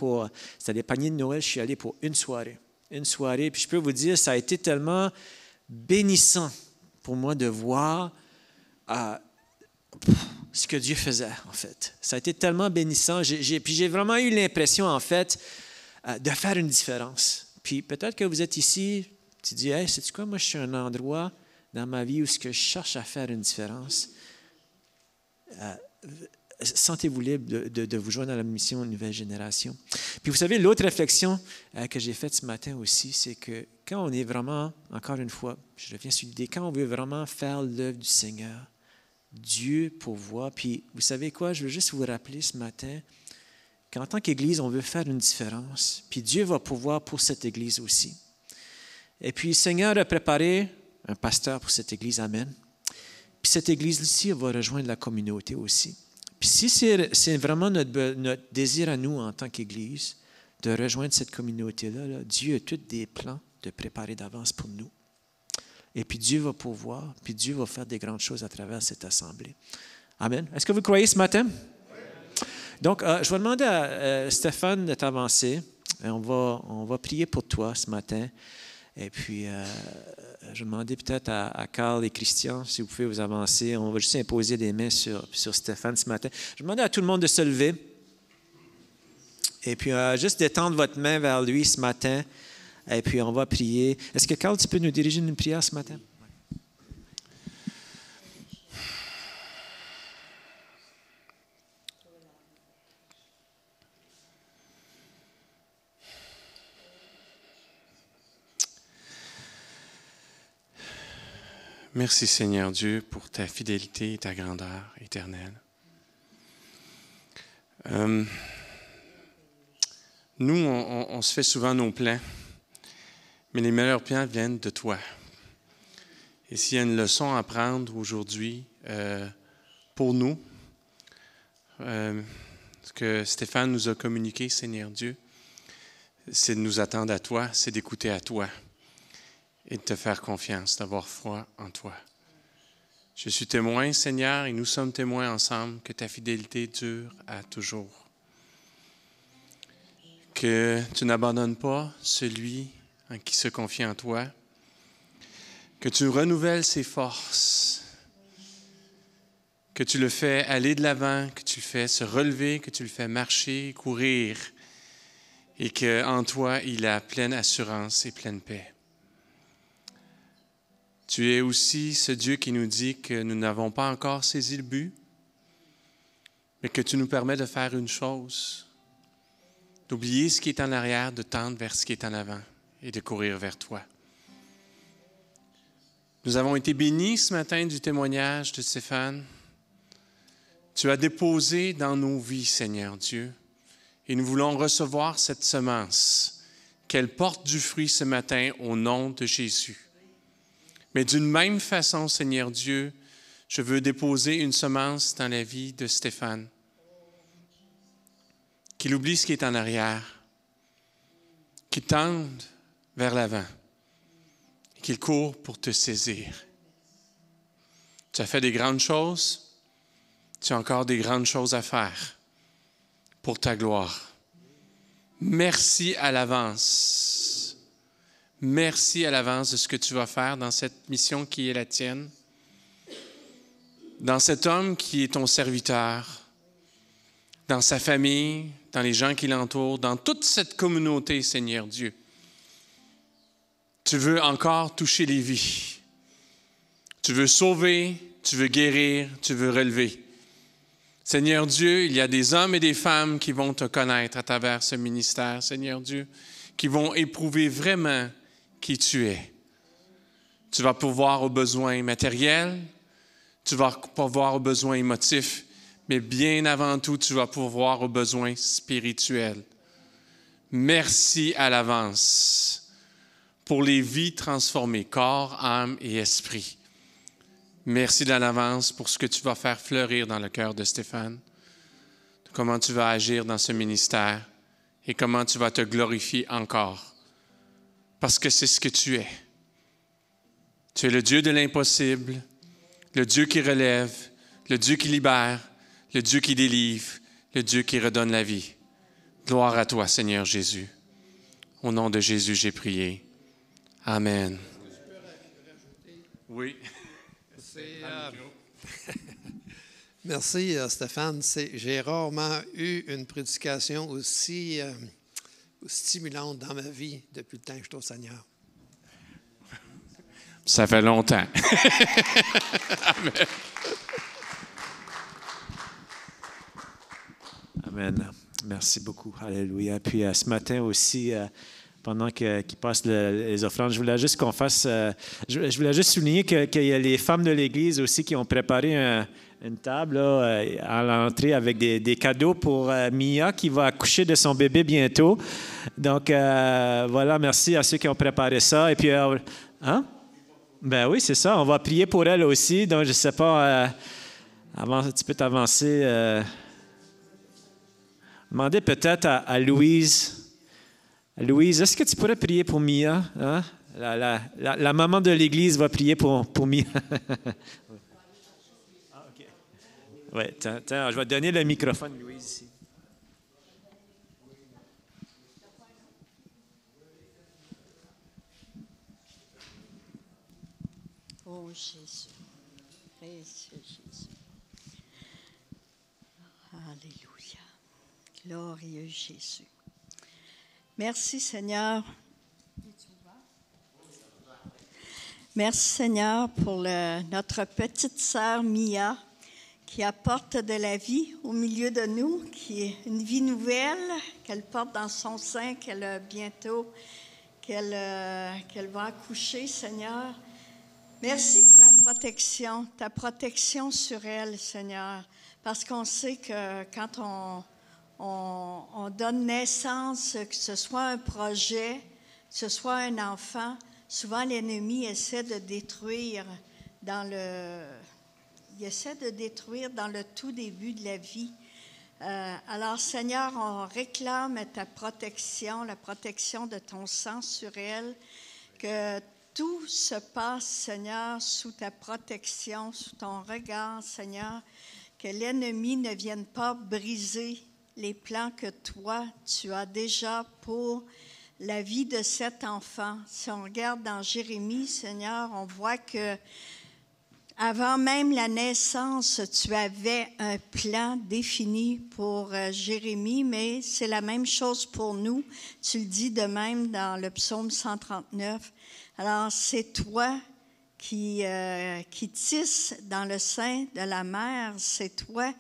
c'était les paniers de Noël, je suis allé pour une soirée. Puis je peux vous dire, ça a été tellement bénissant pour moi de voir ce que Dieu faisait, en fait. Ça a été tellement bénissant. Puis j'ai vraiment eu l'impression, en fait, de faire une différence. Puis peut-être que vous êtes ici, tu dis, « Hey, sais-tu quoi? Moi, je suis à un endroit dans ma vie où je cherche à faire une différence. » Sentez-vous libre de vous joindre à la mission Nouvelle Génération. Puis vous savez, l'autre réflexion que j'ai faite ce matin aussi, c'est que quand on est vraiment, encore une fois, je reviens sur l'idée, quand on veut vraiment faire l'œuvre du Seigneur, Dieu pourvoit. Puis, vous savez quoi? Je veux juste vous rappeler ce matin qu'en tant qu'Église, on veut faire une différence. Puis Dieu va pourvoir pour cette Église aussi. Et puis, le Seigneur a préparé un pasteur pour cette Église. Amen. Puis cette Église-ci va rejoindre la communauté aussi. Puis si c'est vraiment notre désir à nous en tant qu'Église de rejoindre cette communauté-là, Dieu a tous des plans de préparer d'avance pour nous. Et puis Dieu va pourvoir, puis Dieu va faire des grandes choses à travers cette assemblée. Amen. Est-ce que vous croyez ce matin? Donc, je vais demander à Stéphane de t'avancer. On va prier pour toi ce matin. Et puis, je vais demander peut-être à Carl et Christian, si vous pouvez vous avancer. On va juste imposer des mains sur Stéphane ce matin. Je vais demander à tout le monde de se lever. Et puis, juste d'étendre votre main vers lui ce matin. Et puis, on va prier. Est-ce que Carl, tu peux nous diriger une prière ce matin? Merci Seigneur Dieu pour ta fidélité et ta grandeur éternelle. Nous, on se fait souvent nos plans, mais les meilleurs plans viennent de toi. Et s'il y a une leçon à prendre aujourd'hui pour nous, ce que Stéphane nous a communiqué, Seigneur Dieu, c'est de nous attendre à toi, c'est d'écouter à toi. Et de te faire confiance, d'avoir foi en toi. Je suis témoin, Seigneur, et nous sommes témoins ensemble que ta fidélité dure à toujours. Que tu n'abandonnes pas celui en qui se confie en toi. Que tu renouvelles ses forces. Que tu le fais aller de l'avant, que tu le fais se relever, que tu le fais marcher, courir. Et qu'en toi, il a pleine assurance et pleine paix. Tu es aussi ce Dieu qui nous dit que nous n'avons pas encore saisi le but, mais que tu nous permets de faire une chose, d'oublier ce qui est en arrière, de tendre vers ce qui est en avant et de courir vers toi. Nous avons été bénis ce matin du témoignage de Stéphane. Tu as déposé dans nos vies, Seigneur Dieu, et nous voulons recevoir cette semence, qu'elle porte du fruit ce matin au nom de Jésus. Mais d'une même façon, Seigneur Dieu, je veux déposer une semence dans la vie de Stéphane. Qu'il oublie ce qui est en arrière, qu'il tende vers l'avant, et qu'il court pour te saisir. Tu as fait des grandes choses, tu as encore des grandes choses à faire pour ta gloire. Merci à l'avance. Merci à l'avance de ce que tu vas faire dans cette mission qui est la tienne, dans cet homme qui est ton serviteur, dans sa famille, dans les gens qui l'entourent, dans toute cette communauté, Seigneur Dieu. Tu veux encore toucher les vies. Tu veux sauver, tu veux guérir, tu veux relever. Seigneur Dieu, il y a des hommes et des femmes qui vont te connaître à travers ce ministère, Seigneur Dieu, qui vont éprouver vraiment qui tu es. Tu vas pourvoir aux besoins matériels, tu vas pourvoir aux besoins émotifs, mais bien avant tout, tu vas pourvoir aux besoins spirituels. Merci à l'avance pour les vies transformées, corps, âme et esprit. Merci à l'avance pour ce que tu vas faire fleurir dans le cœur de Stéphane, comment tu vas agir dans ce ministère et comment tu vas te glorifier encore. Parce que c'est ce que tu es. Tu es le Dieu de l'impossible, le Dieu qui relève, le Dieu qui libère, le Dieu qui délivre, le Dieu qui redonne la vie. Gloire à toi, Seigneur Jésus. Au nom de Jésus, j'ai prié. Amen. Oui. Merci, Stéphane. J'ai rarement eu une prédication aussi stimulante dans ma vie depuis le temps que je suis au Seigneur. Ça fait longtemps. Amen. Amen. Merci beaucoup. Alléluia. Puis ce matin aussi, pendant qu'ils passent les offrandes, je voulais juste qu'on fasse... je voulais juste souligner qu'il y a les femmes de l'Église aussi qui ont préparé une table là, à l'entrée avec des cadeaux pour Mia qui va accoucher de son bébé bientôt. Donc, voilà, merci à ceux qui ont préparé ça. Et puis, hein? Ben oui, c'est ça. On va prier pour elle aussi. Donc, je ne sais pas, tu peux t'avancer. Demandez peut-être à Louise. Louise, est-ce que tu pourrais prier pour Mia? Hein? la maman de l'Église va prier pour Mia. Ah, OK. Ouais, je vais te donner le microphone, Louise, ici. Oh Jésus, précieux Jésus. Alléluia. Glorieux Jésus. Merci Seigneur. Merci Seigneur pour notre petite sœur Mia qui apporte de la vie au milieu de nous, qui est une vie nouvelle qu'elle porte dans son sein, qu'elle va accoucher, Seigneur. Merci pour la protection, ta protection sur elle, Seigneur, parce qu'on sait que quand on donne naissance, que ce soit un projet, que ce soit un enfant, souvent l'ennemi essaie de détruire dans le tout début de la vie. Alors, Seigneur, on réclame ta protection, la protection de ton sang sur elle, que tout se passe, Seigneur, sous ta protection, sous ton regard, Seigneur, que l'ennemi ne vienne pas briser les plans que toi, tu as déjà pour la vie de cet enfant. Si on regarde dans Jérémie, Seigneur, on voit que avant même la naissance, tu avais un plan défini pour Jérémie, mais c'est la même chose pour nous. Tu le dis de même dans le psaume 139. Alors, c'est toi qui tisse dans le sein de la mère, c'est toi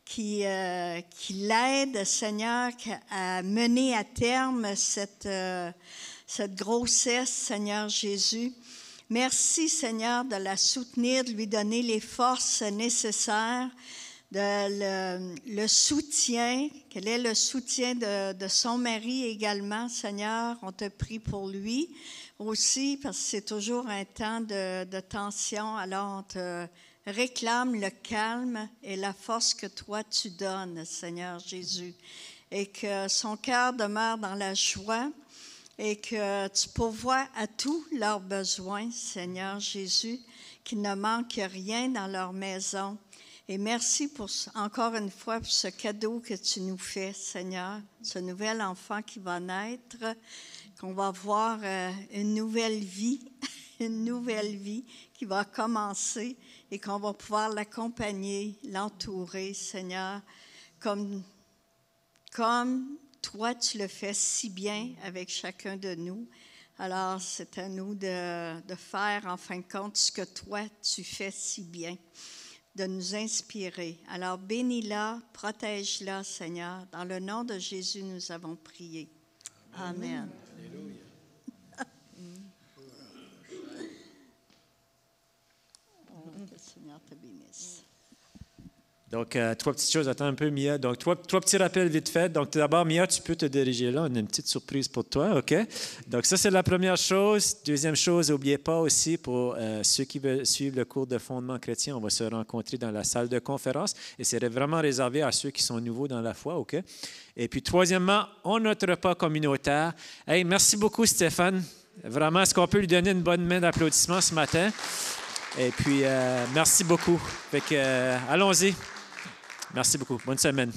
qui l'aide, Seigneur, à mener à terme cette grossesse, Seigneur Jésus. Merci, Seigneur, de la soutenir, de lui donner les forces nécessaires, le soutien, quel est le soutien de son mari également, Seigneur. On te prie pour lui aussi, parce que c'est toujours un temps de tension. Alors, on te réclame le calme et la force que toi tu donnes, Seigneur Jésus, et que son cœur demeure dans la joie et que tu pourvois à tous leurs besoins, Seigneur Jésus, qu'il ne manque rien dans leur maison. Et merci encore une fois pour ce cadeau que tu nous fais, Seigneur, ce nouvel enfant qui va naître, qu'on va voir une nouvelle vie, une nouvelle vie qui va commencer et qu'on va pouvoir l'accompagner, l'entourer, Seigneur, comme toi, tu le fais si bien avec chacun de nous. Alors, c'est à nous de faire, en fin de compte, ce que toi, tu fais si bien, de nous inspirer. Alors, bénis-la, protège-la, Seigneur. Dans le nom de Jésus, nous avons prié. Amen. Alléluia. Que le Seigneur te bénisse. Donc, trois petites choses. Attends un peu, Mia. Donc, trois petits rappels vite fait. Donc, tout d'abord, Mia, tu peux te diriger là. On a une petite surprise pour toi, OK? Donc, ça, c'est la première chose. Deuxième chose, n'oubliez pas aussi, pour ceux qui veulent suivre le cours de fondement chrétien, on va se rencontrer dans la salle de conférence. Et c'est vraiment réservé à ceux qui sont nouveaux dans la foi, OK? Et puis, troisièmement, on notre repas communautaire. Hey, merci beaucoup, Stéphane. Vraiment, est-ce qu'on peut lui donner une bonne main d'applaudissement ce matin? Et puis, merci beaucoup. Fait que, allons-y. Merci beaucoup. Bonne semaine.